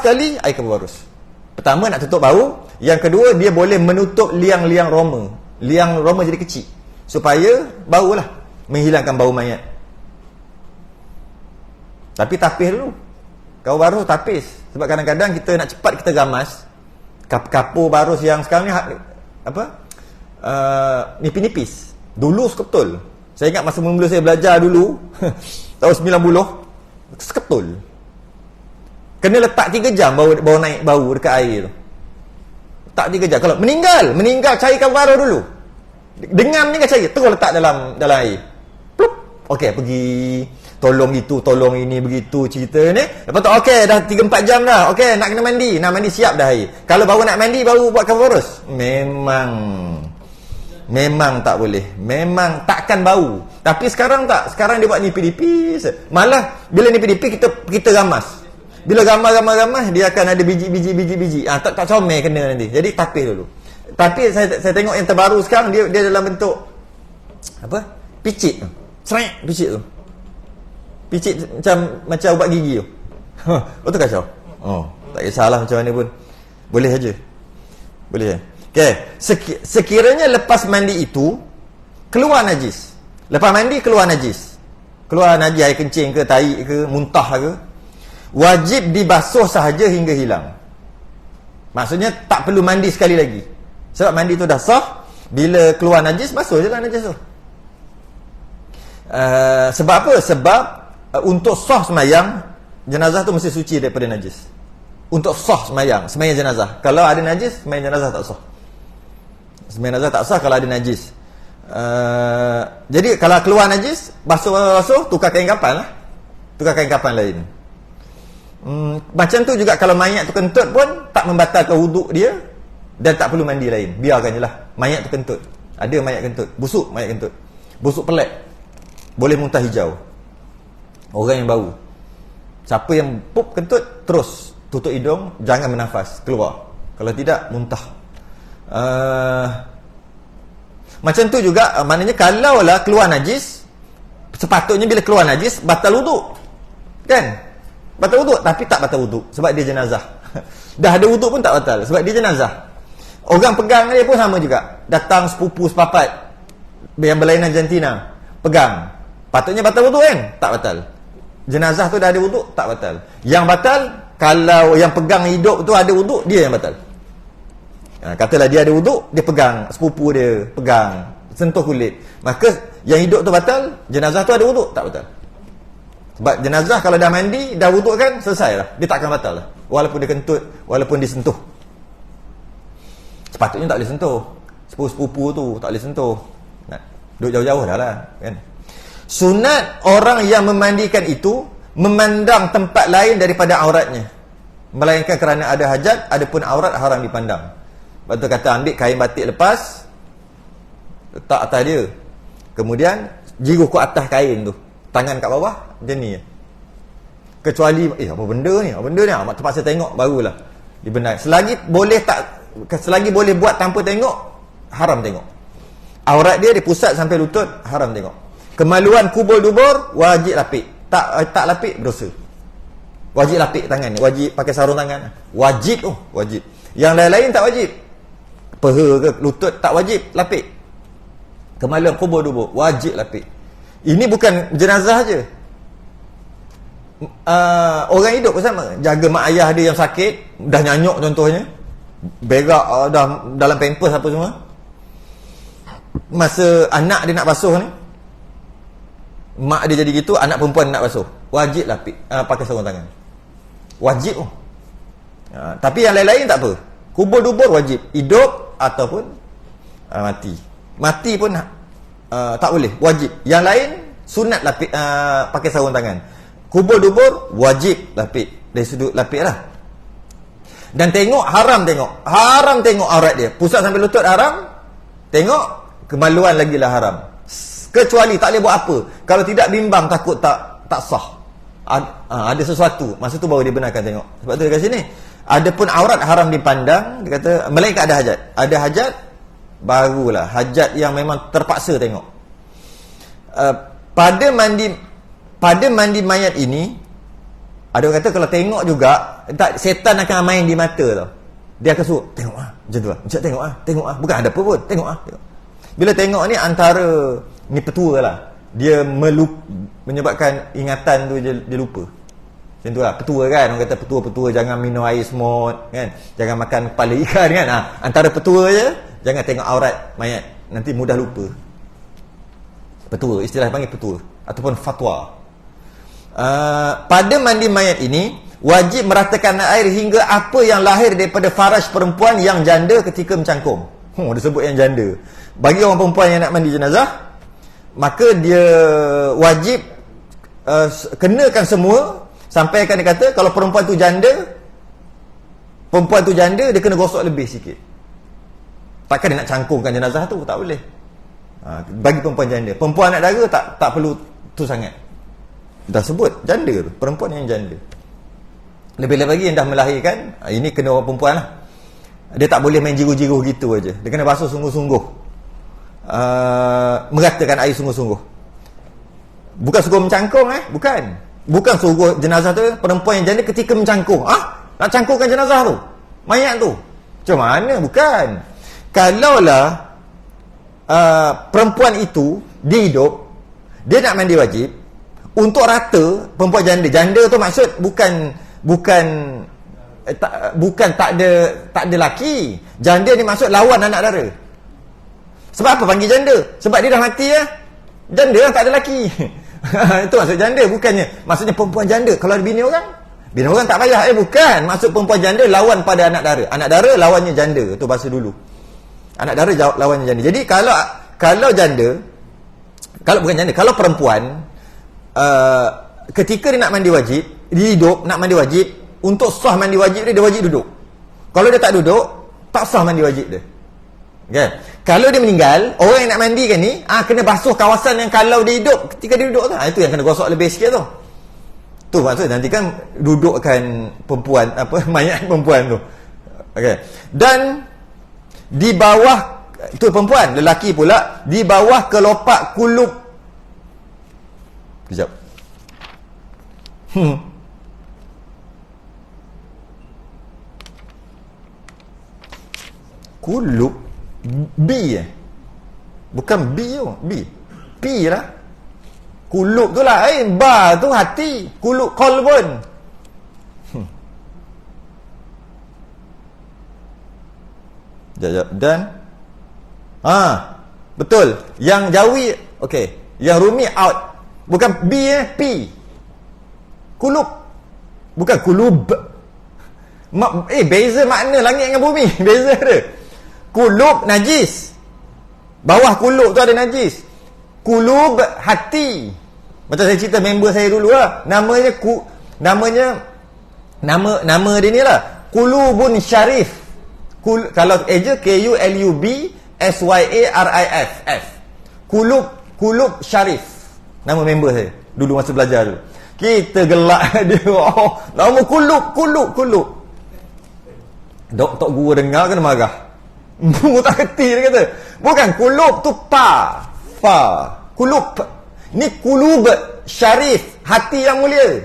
sekali air kapur barus. Pertama nak tutup bau, yang kedua dia boleh menutup liang-liang roma. Liang roma jadi kecil supaya bau lah, menghilangkan bau mayat. Tapi tapis dulu. Kapur barus tapis. Sebab kadang-kadang kita nak cepat kita gamas. Kapur barus yang sekarang ni nipis-nipis. Dulu seketul. Saya ingat masa mula saya belajar dulu tahun 90, seketul. Kena letak 3 jam baru naik bau dekat air tu. Letak 3 jam. Kalau meninggal cari kapur barus dulu. Dengar meninggal cari, terus letak dalam air. Plup. Okey, pergi tolong itu, tolong ini, begitu cerita ni. Lepas tu okey, dah 3-4 jam dah. Okey, nak kena mandi. Nak mandi siap dah air. Kalau baru nak mandi, baru buat kapur barus. Memang tak boleh. Memang takkan bau. Tapi sekarang tak. Sekarang dia buat nipis-nipis. Malah bila nipis-nipis kita gamas. Bila gamas dia akan ada biji. Tak comel kena nanti. Jadi tapis dulu. Tapi saya tengok yang terbaru sekarang dia dalam bentuk apa? Picit tu. Srek picit tu. Picit macam ubat gigi tu. Betul kacau. Tak kisahlah macam mana pun. Boleh saja. Okey, sekiranya lepas mandi itu keluar najis. Lepas mandi keluar najis. Keluar najis air kencing ke, tahi ke, muntah ke, wajib dibasuh sahaja hingga hilang. Maksudnya tak perlu mandi sekali lagi. Sebab mandi tu dah sah, bila keluar najis basuh je lah najis tu. Sebab apa? Sebab untuk sah semayang, jenazah tu mesti suci daripada najis. Untuk sah semayang jenazah. Kalau ada najis, semayang jenazah tak sah. Semayang jenazah tak sah kalau ada najis. Jadi kalau keluar najis, basuh, tukar kain kapan lah. Tukar kain kapan lain. Macam tu juga kalau mayat tu kentut pun tak membatalkan wuduk dia, dan tak perlu mandi lain. Biarkan je lah. Mayat tu kentut. Ada mayat kentut. Busuk mayat kentut. Busuk pelik. Boleh muntah hijau. Orang yang bau. Siapa yang pup kentut, terus tutup hidung, jangan bernafas, keluar. Kalau tidak, muntah. Macam tu juga, maknanya kalaulah keluar najis, sepatutnya bila keluar najis batal wuduk, kan? Batal wuduk, tapi tak batal wuduk sebab dia jenazah. Dah ada wuduk pun tak batal sebab dia jenazah. Orang pegang dia pun sama juga. Datang sepupu sepapat yang berlainan jantina, pegang, patutnya batal wuduk kan? Tak batal. Jenazah tu dah ada wuduk, tak batal. Yang batal kalau yang pegang hidup tu ada wuduk, dia yang batal. Katalah dia ada wuduk, dia pegang, sepupu dia pegang, sentuh kulit, maka yang hidup tu batal, jenazah tu ada wuduk, tak batal. Sebab jenazah kalau dah mandi, dah wuduk kan, selesai lah, dia takkan batal lah. Walaupun dia kentut, walaupun disentuh. Sepatutnya tak boleh sentuh. Sepupu-sepupu tu tak boleh sentuh. Nah, duduk jauh-jauh dah lah kan. Sunat orang yang memandikan itu memandang tempat lain daripada auratnya, melainkan kerana ada hajat, adapun aurat haram dipandang. Lepas tu kata ambil kain batik lepas, letak atas dia, kemudian jiruh ke atas kain tu, tangan kat bawah macam ni. Kecuali apa benda ni, amat terpaksa tengok barulah dibenar. Selagi boleh buat tanpa tengok, haram tengok. Aurat dia pusat sampai lutut, haram tengok. Kemaluan kubul dubur wajib lapik. Tak lapik berdosa. Wajib lapik tangan ni, wajib pakai sarung tangan. Wajib wajib. Yang lain-lain tak wajib. Peha ke lutut tak wajib lapik. Kemaluan kubul dubur wajib lapik. Ini bukan jenazah je. Orang hidup pun sama. Jaga mak ayah dia yang sakit, dah nyanyuk contohnya, berak dah dalam pampers apa semua. Masa anak dia nak basuh ni, mak dia jadi gitu, anak perempuan nak basuh, wajib lah pakai sarung tangan. Wajib. Tapi yang lain-lain tak apa. Kubur dubur wajib. Hidup ataupun mati. Mati pun tak boleh, wajib. Yang lain sunat pakai sarung tangan. Kubur dubur wajib lapik dari sudut lapik lah. Dan haram tengok aurat dia. Pusat sampai lutut haram. Tengok kemaluan lagi lah haram. Kecuali tak boleh buat apa. Kalau tidak bimbang, takut tak sah. Ada sesuatu, masa tu baru dia benarkan tengok. Sebab tu dia kat sini, adapun aurat haram dipandang, dia kata melainkan ada hajat. Ada hajat, barulah hajat yang memang terpaksa tengok. Pada mandi mayat ini, ada orang kata kalau tengok juga, setan akan main di mata tau. Dia akan suruh, tengok macam tu macam tengok bukan ada apa pun, tengok. Bila tengok ni, antara ni petua lah, dia menyebabkan ingatan tu dia lupa. Macam tu lah, petua kan, orang kata petua jangan minum air semut kan, jangan makan kepala ikan kan. Antara petua je, jangan tengok aurat mayat, nanti mudah lupa. Petua, istilah panggil petua ataupun fatwa. Pada mandi mayat ini wajib meratakan air hingga apa yang lahir daripada faraj perempuan yang janda ketika mencangkung. Dia sebut yang janda. Bagi orang perempuan yang nak mandi jenazah, maka dia wajib kenakan semua. Sampai kan dia kata kalau perempuan tu janda dia kena gosok lebih sikit. Takkan dia nak cangkungkan jenazah tu, tak boleh. Bagi perempuan janda. Perempuan anak dara tak perlu tu sangat. Dah sebut janda tu, perempuan yang janda. Lebih-lebih lagi yang dah melahirkan, ini kena orang perempuan lah. Dia tak boleh main jiru-jiru gitu aja. Dia kena basuh sungguh-sungguh, meratakan air sungguh-sungguh. Bukan suruh mencangkung bukan suruh jenazah tu, perempuan yang janda ketika mencangkung. Nak cangkungkan jenazah tu, mayat tu, macam mana? Bukan. Kalaulah perempuan itu dia hidup, dia nak mandi wajib untuk rata perempuan janda tu maksud bukan tak ada laki. Janda ni maksud lawan anak dara. Sebab apa panggil janda? Sebab dia dah mati ya. Janda lah, tak ada laki. Itu maksud janda, bukannya maksudnya perempuan janda. Kalau ada bini orang tak payah. Bukan, maksud perempuan janda lawan pada anak dara. Anak dara lawannya janda. Itu bahasa dulu. Anak dara lawannya janda. Jadi kalau janda, kalau bukan janda, kalau perempuan ketika dia nak mandi wajib, dia hidup nak mandi wajib, untuk sah mandi wajib dia wajib duduk. Kalau dia tak duduk, tak sah mandi wajib dia. Okay. Kalau dia meninggal, orang yang nak mandikan ni kena basuh kawasan yang kalau dia hidup ketika dia duduk tu. Itu yang kena gosok lebih sikit tu. Tu maksud nanti kan dudukkan perempuan mayat perempuan tu. Okey. Dan di bawah tu perempuan, lelaki pula di bawah kelopak kulub. Kejap. Kulub B bukan B tu, P lah. Kulub tu lah, ba tu hati, kulub kolbun. Dan betul. Yang Jawi okey, yang Rumi out. Bukan B P. Kulub. Bukan kulub. Beza makna langit dengan bumi. Beza dia. Kulub najis. Bawah kulub tu ada najis. Kulub hati. Macam saya cerita member saya dulu lah. Nama dia ni lah, Kulubun Syarif. Kalau eja KULUB SYARIF. Kulub Syarif. Nama member saya dulu masa belajar dulu. Kita gelak dia. Nama kulub. Tok guru dengar kena marah. Mu tak kerti dia kata. Bukan kulub tu fa. Kulub. Ni kulub syarif, hati yang mulia.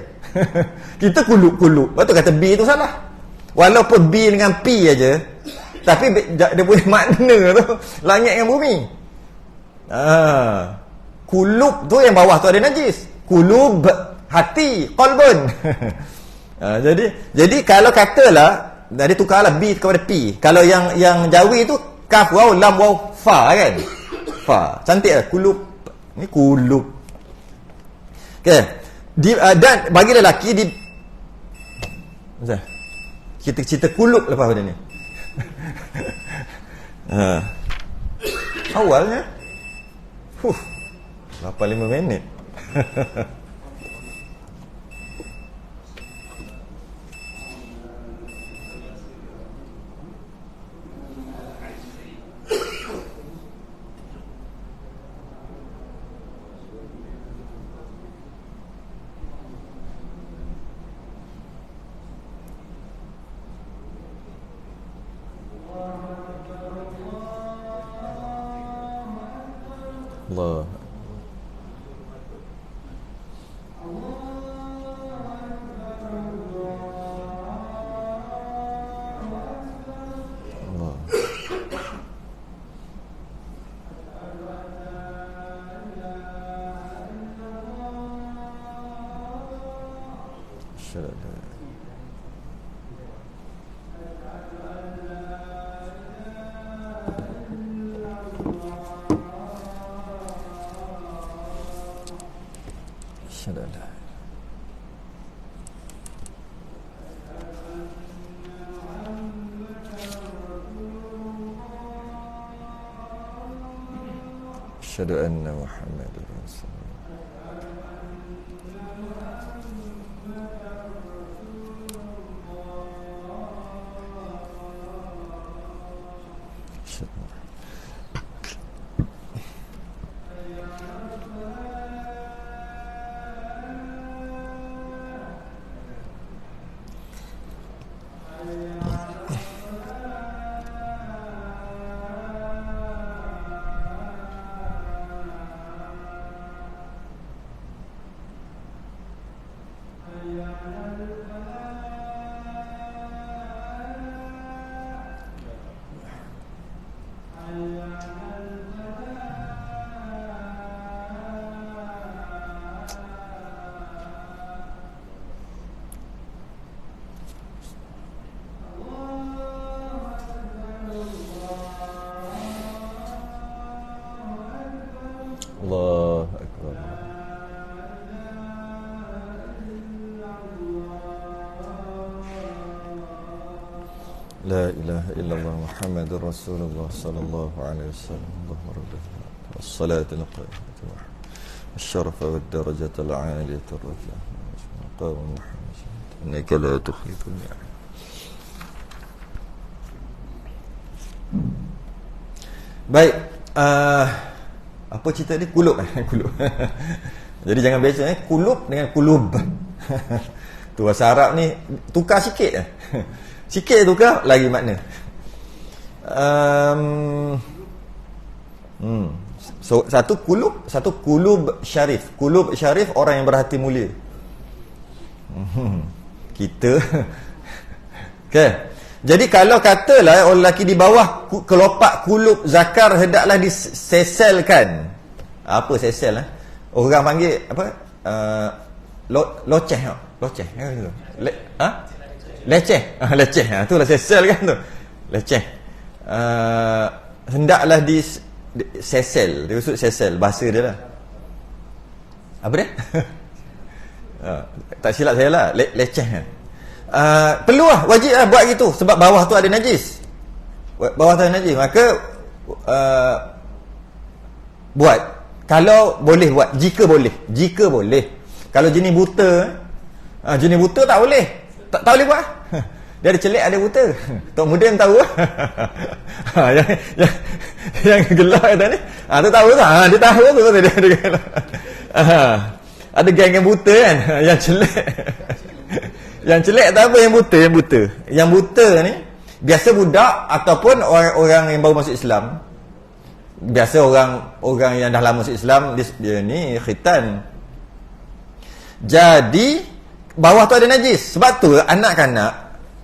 Kita kulub. Lepas tu kata B tu salah. Walaupun B dengan P aja, tapi dia punya makna tu langit dengan bumi. Kulub tu yang bawah tu ada najis. Kulub hati, qalbun. Jadi kalau katalah, jadi tukarlah B kepada P. Kalau yang Jawi tu kaf waw lam waw fa kan. Fa. Cantik lah kulub. Ni kulub. Okey. Dan bagi lelaki di cerita kulub lepas pada ni. Awalnya 85 minit. Allah. Allah. Syada. Syada. Asyhadu anna Muhammadar Rasulullah. Allahu Akbar. La ilaha illallah Muhammadur Rasulullah sallallahu alaihi wasallam. Allahu Akbar. As-salatu al-qa'imatu الشرف والدرجة العالية الرفيعة مقام محمد إنك لا تخلف الميعاد. Baik, apa cerita ni? Kulub. Kulub. Jadi jangan biasa kulub dengan kulub. Tu bahasa Arab ni tukar sikit lah. Sikit tukar lagi makna. So, satu kulub syarif. Kulub syarif orang yang berhati mulia. Kita okay. Jadi kalau katalah orang lelaki di bawah kelopak kulub zakar hendaklah diseselkan. Apa sesel lah? Orang panggil apa? Loceh. Loceh. Leceh. Leceh. Itulah sesel kan tu. Leceh. Hendaklah sesel. Dia maksud sesel bahasa dia lah. Apa dia? Tak silap saya lah. Leceh. Perlu lah, wajib lah buat gitu sebab bawah tu ada najis. Bawah tu ada najis, maka buat. Kalau boleh buat, jika boleh. Kalau jenis buta tak boleh. Tak boleh buat. Dia ada celik, ada buta. Tok muda yang tahu. yang gelap kata ni. Tu tahu tak? Dia tahu tu dia. Ada geng yang buta kan, yang celik. Yang celik tak apa, yang buta. Yang buta ni biasa budak ataupun orang yang baru masuk Islam. Biasa orang yang dah lama masuk Islam, dia ni khitan. Jadi bawah tu ada najis. Sebab tu anak-anak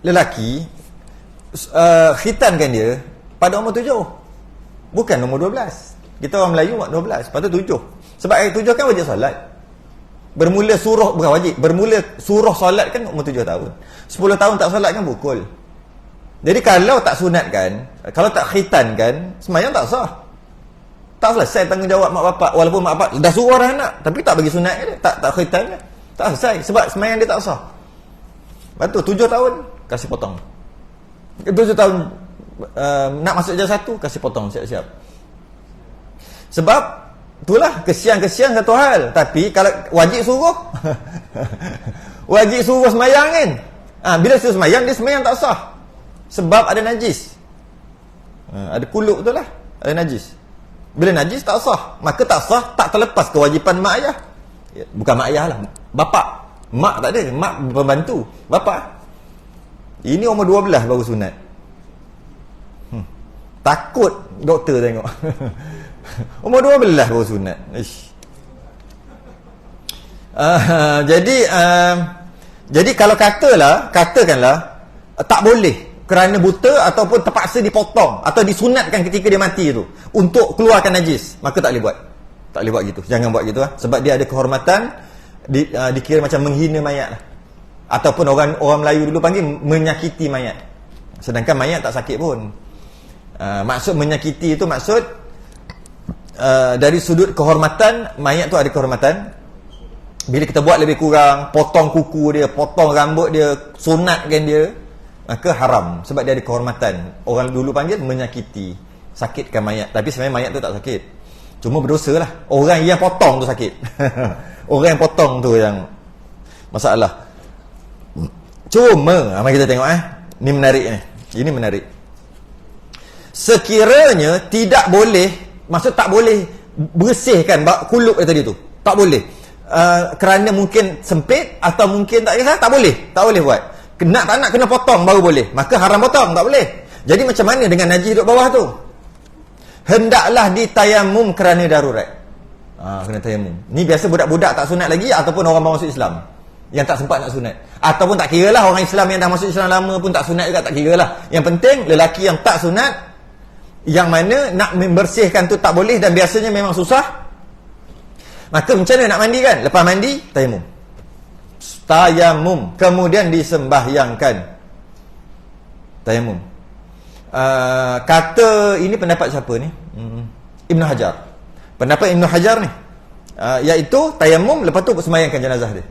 lelaki khitankan dia pada umur 7. Bukan umur 12. Kita orang Melayu umur 12, lepas tu 7. Sebab ayat 7 kan wajib solat. Bermula suruh, bukan wajib, bermula suruh solat kan umur 7 tahun. 10 tahun tak solat kan pukul. Jadi kalau tak sunatkan, kalau tak khitankan, sembahyang tak sah. Tak selesai tanggungjawab mak bapak, walaupun mak bapak dah suruh orang anak tapi tak bagi sunat dia, tak khitan dia. Tak selesai sebab sembahyang dia tak sah. Lepas tu 7 tahun kasih potong. 7 tahun nak masuk jam 1 kasih potong siap-siap. Sebab itulah kesian-kesian satu hal. Tapi kalau wajib suruh wajib suruh sembahyang kan, bila suruh sembahyang dia sembahyang tak sah sebab ada najis, ada kuluk tu lah, ada najis. Bila najis tak sah, maka tak sah, tak terlepas kewajipan mak ayah. Bukan mak ayah lah, bapak. Mak tak ada, mak pembantu, bapak. Ini umur 12 baru sunat. Takut doktor tengok. Umur 12 baru sunat. Jadi kalau katakanlah tak boleh kerana buta ataupun terpaksa dipotong atau disunatkan ketika dia mati tu untuk keluarkan najis, maka tak boleh buat. Tak boleh buat gitu. Jangan buat gitu lah. Sebab dia ada kehormatan, dikira macam menghina mayat lah. Ataupun orang Melayu dulu panggil menyakiti mayat. Sedangkan mayat tak sakit pun. Maksud menyakiti itu maksud dari sudut kehormatan, mayat tu ada kehormatan. Bila kita buat lebih kurang, potong kuku dia, potong rambut dia, sunatkan dia, maka haram sebab dia ada kehormatan. Orang dulu panggil menyakiti, sakitkan mayat. Tapi sebenarnya mayat tu tak sakit, cuma berdosa lah. Orang yang potong tu sakit. Orang yang potong tu yang masalah. Cuma mari kita tengok ni menarik ni. Ini menarik. Sekiranya tidak boleh, maksud tak boleh bersihkan kuluk tadi tu, tak boleh, kerana mungkin sempit atau mungkin tak kisah, tak boleh buat. Tak nak kena potong baru boleh, maka haram potong, tak boleh. Jadi macam mana dengan najis duduk bawah tu? Hendaklah ditayamum kerana darurat. Kena tayamum. Ni biasa budak-budak tak sunat lagi ataupun orang baru masuk Islam yang tak sempat nak sunat, ataupun tak kira lah orang Islam yang dah masuk Islam lama pun tak sunat juga, tak kira lah. Yang penting lelaki yang tak sunat, yang mana nak membersihkan tu tak boleh dan biasanya memang susah, maka macam mana nak mandi kan? Lepas mandi tayamum, kemudian disembahyangkan. Tayamum. Kata ini pendapat siapa ni? Ibn Hajar. Pendapat Ibn Hajar ni iaitu tayamum, lepas tu sembahyangkan jenazah dia.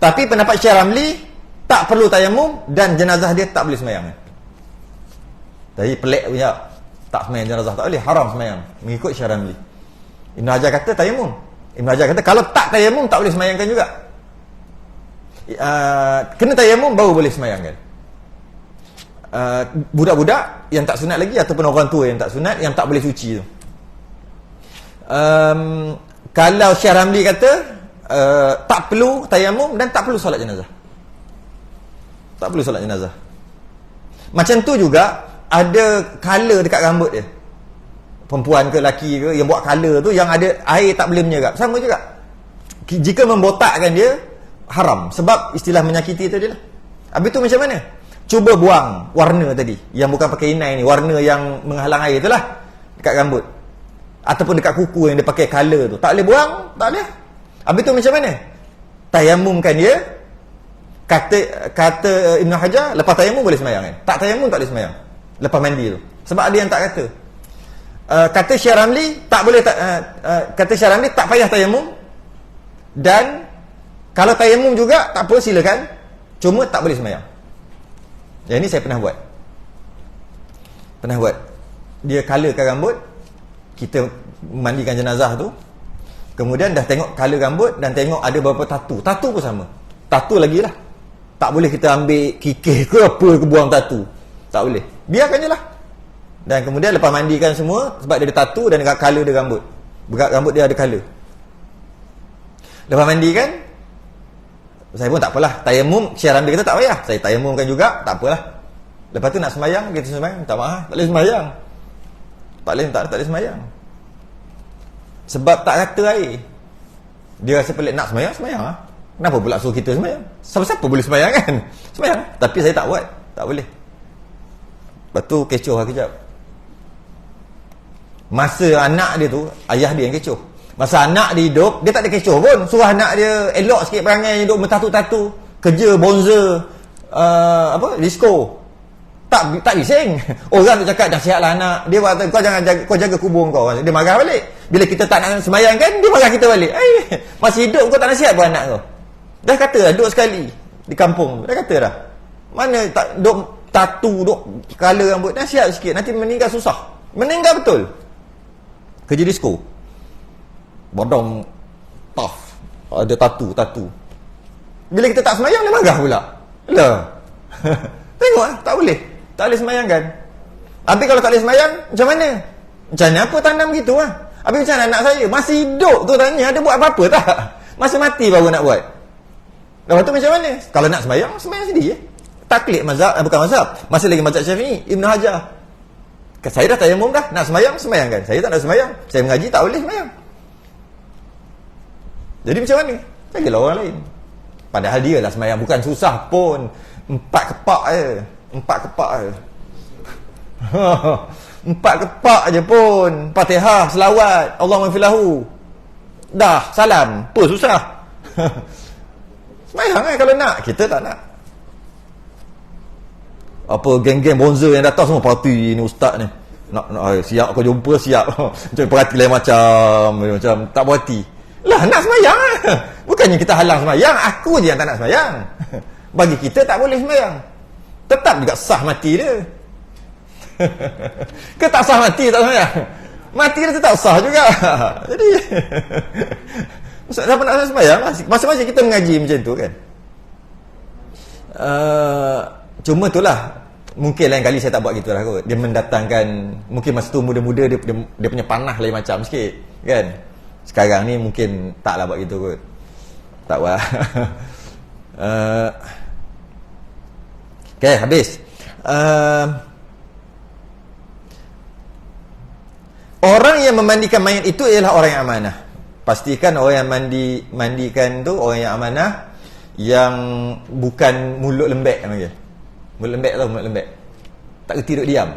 Tapi pendapat Syekh Ramli tak perlu tayamum dan jenazah dia tak boleh sembahyang. Jadi pelik punya, tak sembahyang jenazah tak boleh, haram sembahyang mengikut Syekh Ramli. Ibn Hajar kata tayamum. Ibn Hajar kata kalau tak tayamum tak boleh sembahyangkan juga. Kena tayamum baru boleh sembahyangkan. Budak-budak yang tak sunat lagi ataupun orang tua yang tak sunat, yang tak boleh suci tu, kalau Syekh Ramli kata tak perlu tayamum dan tak perlu solat jenazah. Tak perlu solat jenazah. Macam tu juga ada color dekat rambut dia, perempuan ke lelaki ke yang buat color tu, yang ada air tak boleh menyerap, sama juga. Jika membotakkan dia haram sebab istilah menyakiti tadi lah. Habis tu macam mana? Cuba buang warna tadi yang bukan pakai inai ni, warna yang menghalang air tu lah dekat rambut ataupun dekat kuku yang dia pakai color tu, tak boleh buang, tak boleh. Habis tu macam mana? Tayamumkan dia. Kata Ibn Hajar, lepas tayamum boleh sembahyang kan? Tak tayamum tak boleh sembahyang lepas mandi tu, sebab ada yang tak kata. Kata Syekh Ramli tak boleh, kata Syekh Ramli tak payah tayamum, dan kalau tayamum juga tak apa, silakan, cuma tak boleh sembahyang. Yang ini saya pernah buat. Dia colorkan rambut, kita mandikan jenazah tu, kemudian dah tengok color rambut dan tengok ada beberapa tatu pun sama. Tatu lagi lah, tak boleh kita ambil kikir ke apa ke buang tatu, tak boleh, biarkan je lah. Dan kemudian lepas mandikan semua, sebab dia ada tatu dan dekat color dia rambut, rambut dia ada color. Lepas mandikan, saya pun tak apalah, tayamum, syarat dia kata tak payah, saya tayamumkan juga, tak apalah. Lepas tu nak sembahyang, kita sembahyang, minta maaf, tak boleh sembahyang, tak boleh sembahyang sebab tak rata air. Dia rasa pelik, nak sembahyang lah. Kenapa pula suruh kita sembahyang? Siapa boleh sembahyang kan? Sembahyang. Tapi saya tak buat, tak boleh. Lepas tu kecoh lah kejap. Masa anak dia tu, ayah dia yang kecoh. Masa anak dia hidup, dia tak ada kecoh pun. Suruh anak dia elok sikit perangai, duduk bertatu-tatu, kerja bonza, disco. Tak bising. Orang tu cakap, dah sihatlah anak. Dia kata, kau jaga kubur kau. Dia marah balik. Bila kita tak nak sembahyang kan, dia marah kita balik. Masih hidup kau tak nasihat pun anak kau. Dah kata dah, duduk sekali di kampung. Dah kata dah. Mana tak duduk tatu, duduk color rambut. Nasihat sikit, nanti meninggal susah. Meninggal betul. Kerja disco. Bodong tough, ada tatu. Bila kita tak semayang, dia marah pula. Lah. Tengok tak boleh semayang kan. Habis kalau tak boleh semayang, macam mana? Macam mana apa tanam gitu lah. Habis macam mana anak saya masih hidup tu tanya, ada buat apa-apa tak? Masih mati baru nak buat. Lepas tu macam mana? Kalau nak semayang sendiri. Taklid mazhab, bukan mazhab. Masih lagi mazhab Syafi'i, Ibn Hajar. Saya dah tayamum dah, nak semayang kan. Saya tak nak semayang. Saya mengaji tak boleh semayang. Jadi macam mana? Jagalah orang lain. Padahal dia lah semayang. Bukan susah pun. 4 kepak je. 4 kepak je pun. Fatihah, selawat, Allahumma filahu. Dah, salam. Apa susah? Semayang kan kalau nak. Kita tak nak. Apa geng-geng bonza yang datang semua parti ni ustaz ni. Nak siap kau jumpa, siap. Macam perhati lain macam tak berhati. Lah nak semayang lah. Bukannya kita halang semayang, aku je yang tak nak semayang. Bagi kita tak boleh semayang. Tetap juga sah mati dia. Ke tak sah mati tak semayang? Mati dia tetap sah juga. Jadi siapa nak semayang? Masa-masa kita mengaji macam tu kan. Cuma itulah, mungkin lain kali saya tak buat gitu lah kot. Dia mendatangkan, mungkin masa tu muda-muda dia punya panah lain macam sikit kan. Sekarang ni mungkin taklah buat gitu kot. Tak buat. Okay, habis. Orang yang memandikan mayat itu ialah orang yang amanah. Pastikan orang yang mandikan tu orang yang amanah, yang bukan mulut lembek namanya. Mulut lembek. Tak kerti duduk diam.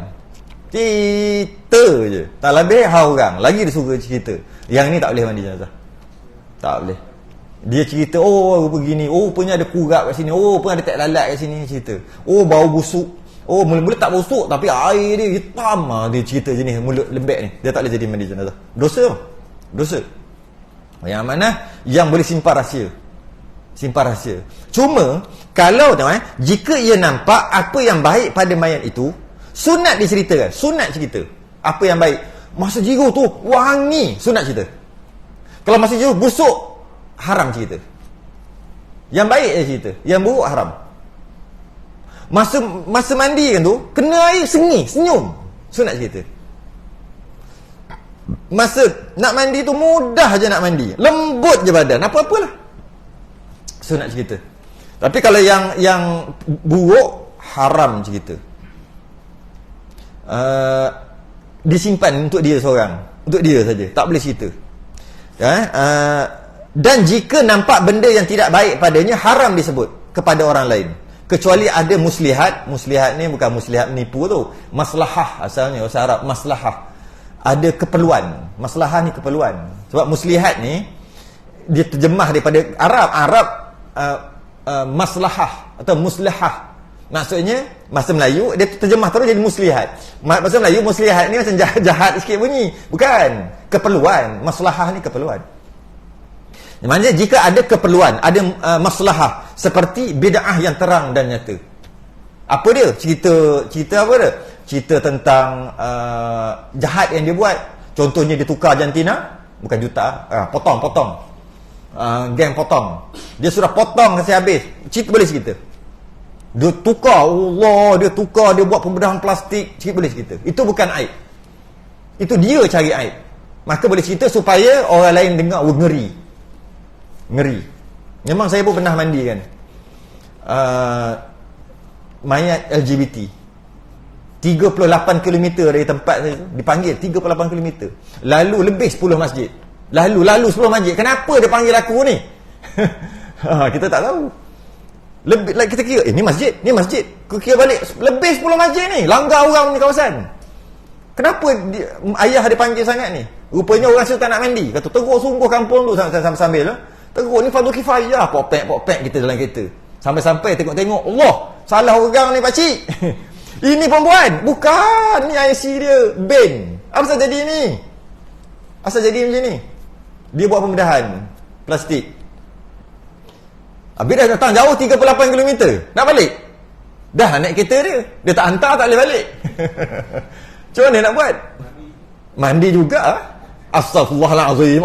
Cerita je. Tak lebih orang. Lagi dia suka cerita. Yang ni tak boleh mandi jenazah. Tak boleh. Dia cerita, begini. Rupanya ada kurap kat sini. Rupanya ada tek lalat kat sini. Cerita. Bau busuk. Mula-mula tak busuk, tapi air dia hitam. Dia cerita jenis mulut lembek ni. Dia tak boleh jadi mandi jenazah. Dosa. Yang mana? Yang boleh simpan rahsia. Cuma kalau jika ia nampak apa yang baik pada mayat itu, sunat diceritakan. Sunat cerita apa yang baik. Masa jiru tu wangi, sunat cerita. Kalau masa jiru busuk, haram cerita. Yang baik je cerita, yang buruk haram. Masa mandi kan tu, kena air senyum, sunat cerita. Masa nak mandi tu mudah je nak mandi, lembut je badan, apa-apalah, sunat cerita. Tapi kalau yang buruk, haram cerita. Disimpan untuk dia seorang, untuk dia saja, tak boleh cerita. Dan jika nampak benda yang tidak baik padanya, haram disebut kepada orang lain, kecuali ada muslihat. Muslihat ni bukan muslihat menipu tu, maslahah asalnya bahasa Arab, maslahah. Ada keperluan. Maslahah ni keperluan. Sebab muslihat ni dia terjemah daripada Arab maslahah atau muslihah. Maksudnya bahasa Melayu dia terjemah terus jadi muslihat. Bahasa Melayu muslihat ni macam jahat sikit bunyi. Bukan, keperluan. Maslahah ni keperluan. Maksudnya jika ada keperluan, ada maslahah, seperti bid'ah yang terang dan nyata. Apa dia? Cerita apa dia? Cerita tentang jahat yang dia buat. Contohnya dia tukar jantina, bukan juta, potong. Geng potong. Dia sudah potong kasi habis. Boleh cerita. Dia tukar, dia buat pembedahan plastik, boleh cerita. Itu bukan aib. Itu dia cari aib. Maka boleh cerita supaya orang lain dengar, ngeri. Memang saya pun pernah mandi kan, mayat LGBT 38 km dari tempat saya tu, dipanggil 38 km, lalu lebih 10 masjid, lalu 10 masjid. Kenapa dia panggil aku ni? Kita tak tahu. Lebih, kita kira ni masjid, Aku kira balik lebih 10 masjid ni, langgar orang ni kawasan. Kenapa ayah dia panggil sangat ni? Rupanya orang tu tak nak mandi. Kata teruk sungguh kampung tu sambil lah. Teruk ni fardu kifayah. Popek kita dalam kereta. Sampai-sampai tengok-tengok, Allah, salah orang ni pakcik. Ini perempuan. Bukan, ni IC dia. Ben. Apa asal jadi ni? Asal jadi macam ni? Dia buat pembedahan plastik. Habis dah datang jauh 38 km. Nak balik? Dah naik kereta dia. Dia tak hantar, tak boleh balik. Macam mana nak buat? Mandi juga lah. Astaghfirullahalazim.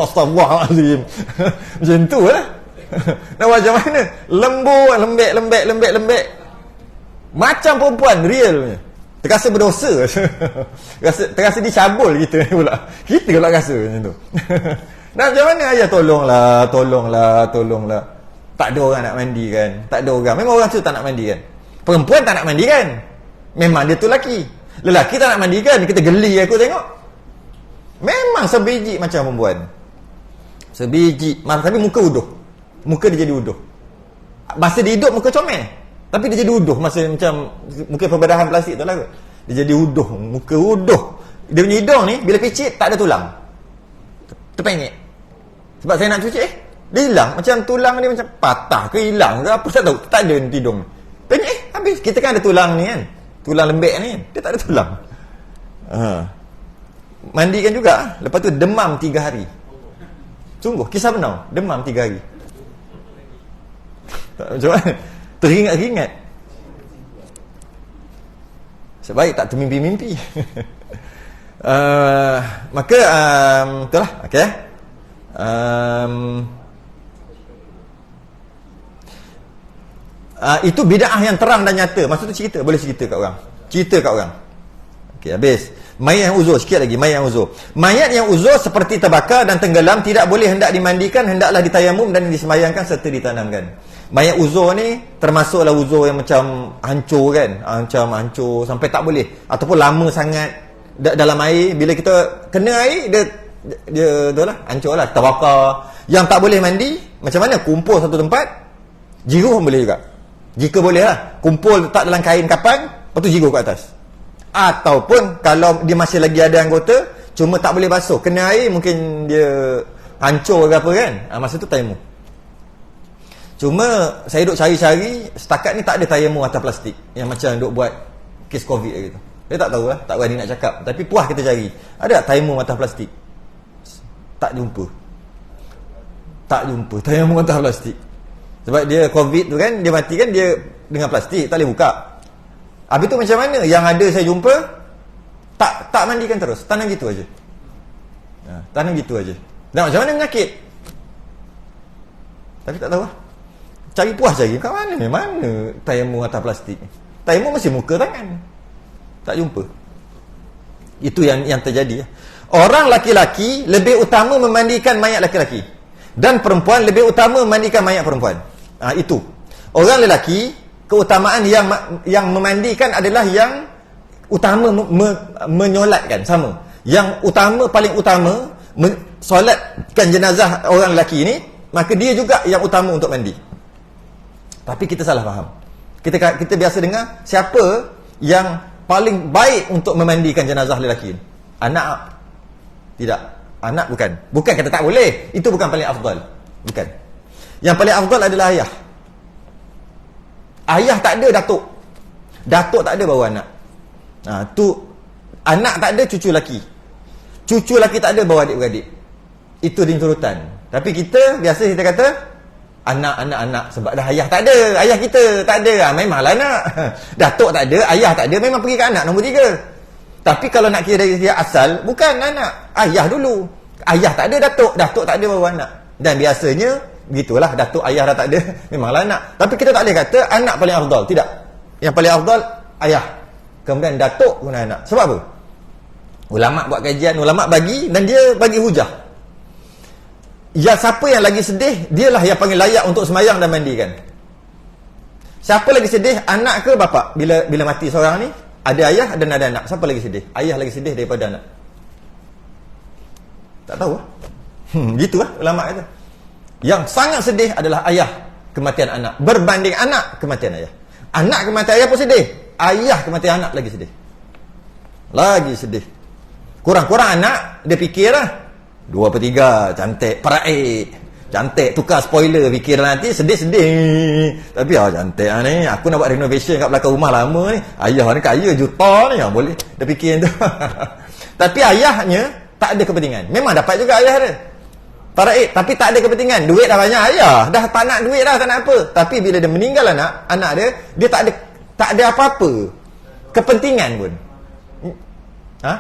Macam tu lah. Nak buat macam mana? Lembek. Macam perempuan real punya. Terasa berdosa. Terasa dicabul kita pula. Kita pula rasa macam tu. Nak macam mana? Ayah tolonglah. Tak ada orang nak mandi kan. Tak ada orang. Memang orang tu tak nak mandi kan. Perempuan tak nak mandi kan. Memang dia tu lelaki. Lelaki tak nak mandi kan. Kita geli aku tengok. Memang sebiji macam perempuan. Sebiji. Tapi muka uduh. Muka dia jadi uduh. Masa dia hidup muka comel. Tapi dia jadi uduh. Masa macam mungkin pembedahan plastik tu lah kot. Dia jadi uduh. Muka uduh. Dia punya hidung ni bila picit tak ada tulang. Terpenyek. Sebab saya nak cuci dia hilang. Macam tulang dia macam patah ke hilang ke apa tak tahu. Tak ada hidung. Penyek habis. Kita kan ada tulang ni kan. Tulang lembek ni kan. Dia tak ada tulang. Mandikan juga. Lepas tu demam 3 hari. Sungguh kisah benar. Demam 3 hari. Macam mana? Teringat-ingat. Sebaik tak termimpi-mimpi. Maka itulah. Okey. Itu bid'ah yang terang dan nyata. Maksud tu cerita. Boleh cerita kat orang. Cerita kat orang. Okey, habis. Mayat yang uzur. Sikit lagi. Mayat yang uzur. Mayat yang uzur seperti terbakar dan tenggelam tidak boleh hendak dimandikan, hendaklah ditayamum dan disemayangkan serta ditanamkan. Mayat uzur ni termasuklah uzur yang macam hancur kan. Macam hancur sampai tak boleh. Ataupun lama sangat dalam air. Bila kita kena air, dia tu lah. Hancur lah. Terbakar. Yang tak boleh mandi, macam mana? Kumpul satu tempat. Jiruh boleh juga. Jika boleh lah. Kumpul letak dalam kain kapan. Lepas tu jiruh kat atas. Ataupun kalau dia masih lagi ada anggota, cuma tak boleh basuh. Kena air mungkin dia hancur ke apa kan. Masa tu tayamum. Cuma saya duk cari-cari, setakat ni tak ada tayamum atas plastik yang macam duk buat kes COVID gitu. Saya tak tahu lah, tak berani nak cakap. Tapi puas kita cari. Ada tak tayamum atas plastik? Tak jumpa. Tak jumpa tayamum atas plastik. Sebab dia COVID tu kan, dia mati kan dia dengan plastik, tak boleh buka. Habis tu macam mana? Yang ada saya jumpa, tak mandikan terus. Tanam gitu aja. Tanam gitu aja. Dan macam mana menyakit? Tapi tak tahu lah. Cari puas cari. Kat mana ni? Mana tayamum atas plastik? Tayamum masih muka tangan. Tak jumpa. Itu yang terjadi. Orang laki-laki lebih utama memandikan mayat laki-laki. Dan perempuan lebih utama memandikan mayat perempuan. Itu. Orang lelaki, keutamaan yang memandikan adalah yang utama menyolatkan. Sama. Yang utama, paling utama solatkan jenazah orang lelaki ini, maka dia juga yang utama untuk mandi. Tapi kita salah faham. Kita biasa dengar siapa yang paling baik untuk memandikan jenazah lelaki ini? Anak. Tidak. Anak bukan. Bukan kata tak boleh. Itu bukan paling afdal. Bukan. Yang paling afdal adalah ayah. Ayah tak ada, datuk. Datuk tak ada, baru anak. Tu anak tak ada, cucu laki. Cucu laki tak ada, baru adik-beradik. Itu din turutan. Tapi kita biasa kita kata anak. Sebab dah ayah tak ada. Ayah kita tak ada. Memanglah anak. Datuk tak ada, ayah tak ada, memang pergi ke anak nombor 3. Tapi kalau nak kira dari dia asal, bukan anak. Ayah dulu. Ayah tak ada, datuk tak ada, baru anak. Dan biasanya begitulah, datuk ayah dah tak ada, memanglah anak. Tapi kita tak boleh kata anak paling afdal. Tidak. Yang paling afdal ayah. Kemudian datuk, kemudian anak. Sebab apa? Ulama buat kajian, ulama bagi, dan dia bagi hujah. Ya, siapa yang lagi sedih, dialah yang paling layak untuk semayang dan mandikan. Siapa lagi sedih, anak ke bapa? Bila mati seorang ni, ada ayah dan ada anak. Siapa lagi sedih? Ayah lagi sedih daripada anak. Tak tahu lah. Gitulah ulama kata. Yang sangat sedih adalah ayah kematian anak berbanding anak kematian ayah. Anak kematian ayah pun sedih. Ayah kematian anak lagi sedih. Lagi sedih. Kurang-kurang anak dia fikirlah 2/3 cantik, cantik, tukar spoiler, fikir nanti sedih-sedih. Tapi cantik ni, aku nak buat renovation kat belakang rumah lama ni. Ayah ni kaya juta ni, boleh. Dia fikir tu. Tapi ayahnya tak ada kepentingan. Memang dapat juga ayah dia. Faraid, tapi tak ada kepentingan. Duit dah banyak ayah, dah tak nak duit dah, tak nak apa. Tapi bila dia meninggal anak dia tak ada apa-apa kepentingan pun. Ya.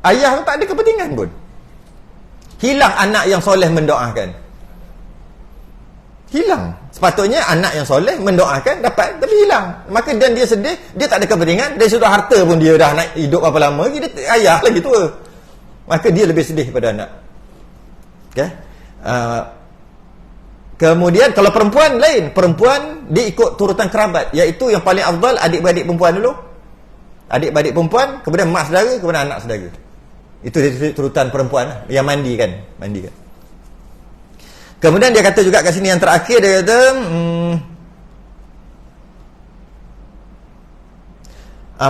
Ayah tu tak ada kepentingan pun. Hilang anak yang soleh mendoakan. Hilang. Sepatutnya anak yang soleh mendoakan dapat, tapi hilang. Maka dan dia sedih, dia tak ada kepentingan. Dari sudut harta pun dia dah nak hidup berapa lama lagi, dia ayah lagi tua. Maka dia lebih sedih pada anak. Okay? Kemudian kalau perempuan lain, perempuan dia ikut turutan kerabat, iaitu yang paling afdal adik-beradik perempuan dulu. Adik-beradik perempuan, kemudian mak saudara, kemudian anak saudara. Itu dia turutan perempuan yang mandikan. Kemudian dia kata juga kat sini yang terakhir, dia kata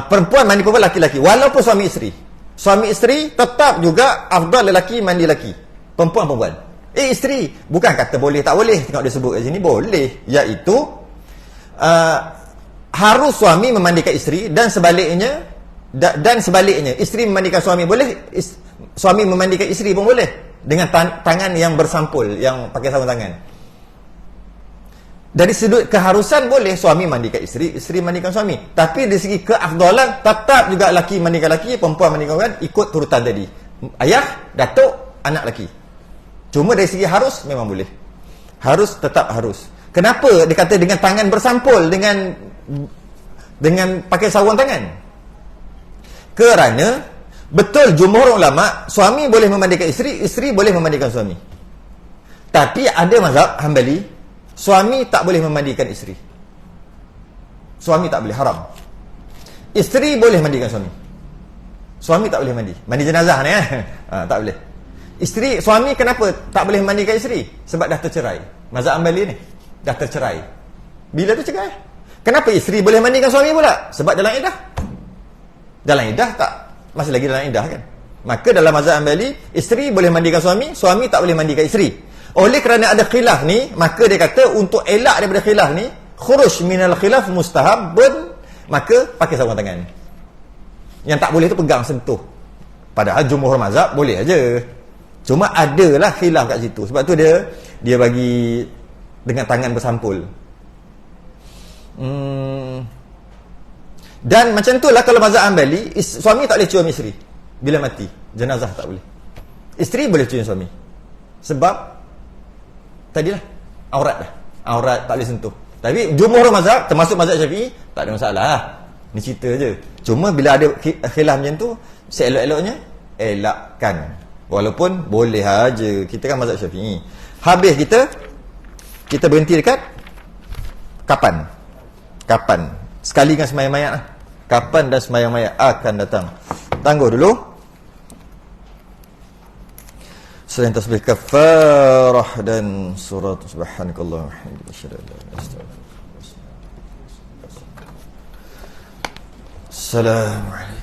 perempuan mandi perempuan, laki-laki walaupun suami isteri tetap juga afdal lelaki mandi lelaki, perempuan. Isteri bukan kata boleh tak boleh, tengok dia sebut kat sini boleh, iaitu harus suami memandikan isteri dan sebaliknya, isteri memandikan suami boleh, suami memandikan isteri pun boleh dengan tangan yang bersampul, yang pakai sarung tangan. Dari sudut keharusan boleh suami mandikan isteri, isteri mandikan suami. Tapi dari segi keafdalan tetap juga laki mandikan laki, perempuan mandikan perempuan, ikut turutan tadi. Ayah, datuk, anak laki. Cuma dari segi harus memang boleh. Harus tetap harus. Kenapa dia kata dengan tangan bersampul, dengan pakai sarung tangan? Kerana betul jumhur ulama, suami boleh memandikan isteri, isteri boleh memandikan suami. Tapi ada mazhab Hanbali, suami tak boleh memandikan isteri. Suami tak boleh, haram. Isteri boleh mandikan suami. Suami tak boleh mandi. Mandi jenazah ni tak boleh. Suami kenapa tak boleh mandikan isteri? Sebab dah tercerai. Mazhab Hanbali ni dah tercerai. Bila tercerai? Kenapa isteri boleh mandikan suami pula? Sebab dalam iddah. Dalam iddah tak, masih lagi dalam iddah kan. Maka dalam mazhab Hanbali, isteri boleh mandikan suami, suami tak boleh mandikan isteri. Oleh kerana ada khilaf ni, maka dia kata untuk elak daripada khilaf ni, khuruj minal khilaf mustahabun, maka pakai sarung tangan. Yang tak boleh tu pegang, sentuh. Padahal jumhur mazhab boleh aja. Cuma adalah khilaf kat situ. Sebab tu dia bagi dengan tangan bersampul. Dan macam itulah kalau mazhab Hanbali, suami tak boleh cium isteri bila mati, jenazah tak boleh. Isteri boleh cium suami. Sebab tadilah aurat tak boleh sentuh. Tapi jumhur mazhab, termasuk mazhab Syafi'i, tak ada masalah. Ni cerita je. Cuma bila ada khilaf macam tu, seelok-eloknya elakkan. Walaupun boleh aja. Kita kan mazhab Syafi'i. Habis kita berhenti dekat kapan? Sekali dengan sembahyang mayat lah. Kapan dan sembahyang mayat akan datang. Tangguh dulu. Selain tasbih kafarah dan surat subhanakallah walhamdulillah asyhadu an la ilaha illa anta astaghfiruka wa atubu ilaik. Assalamualaikum.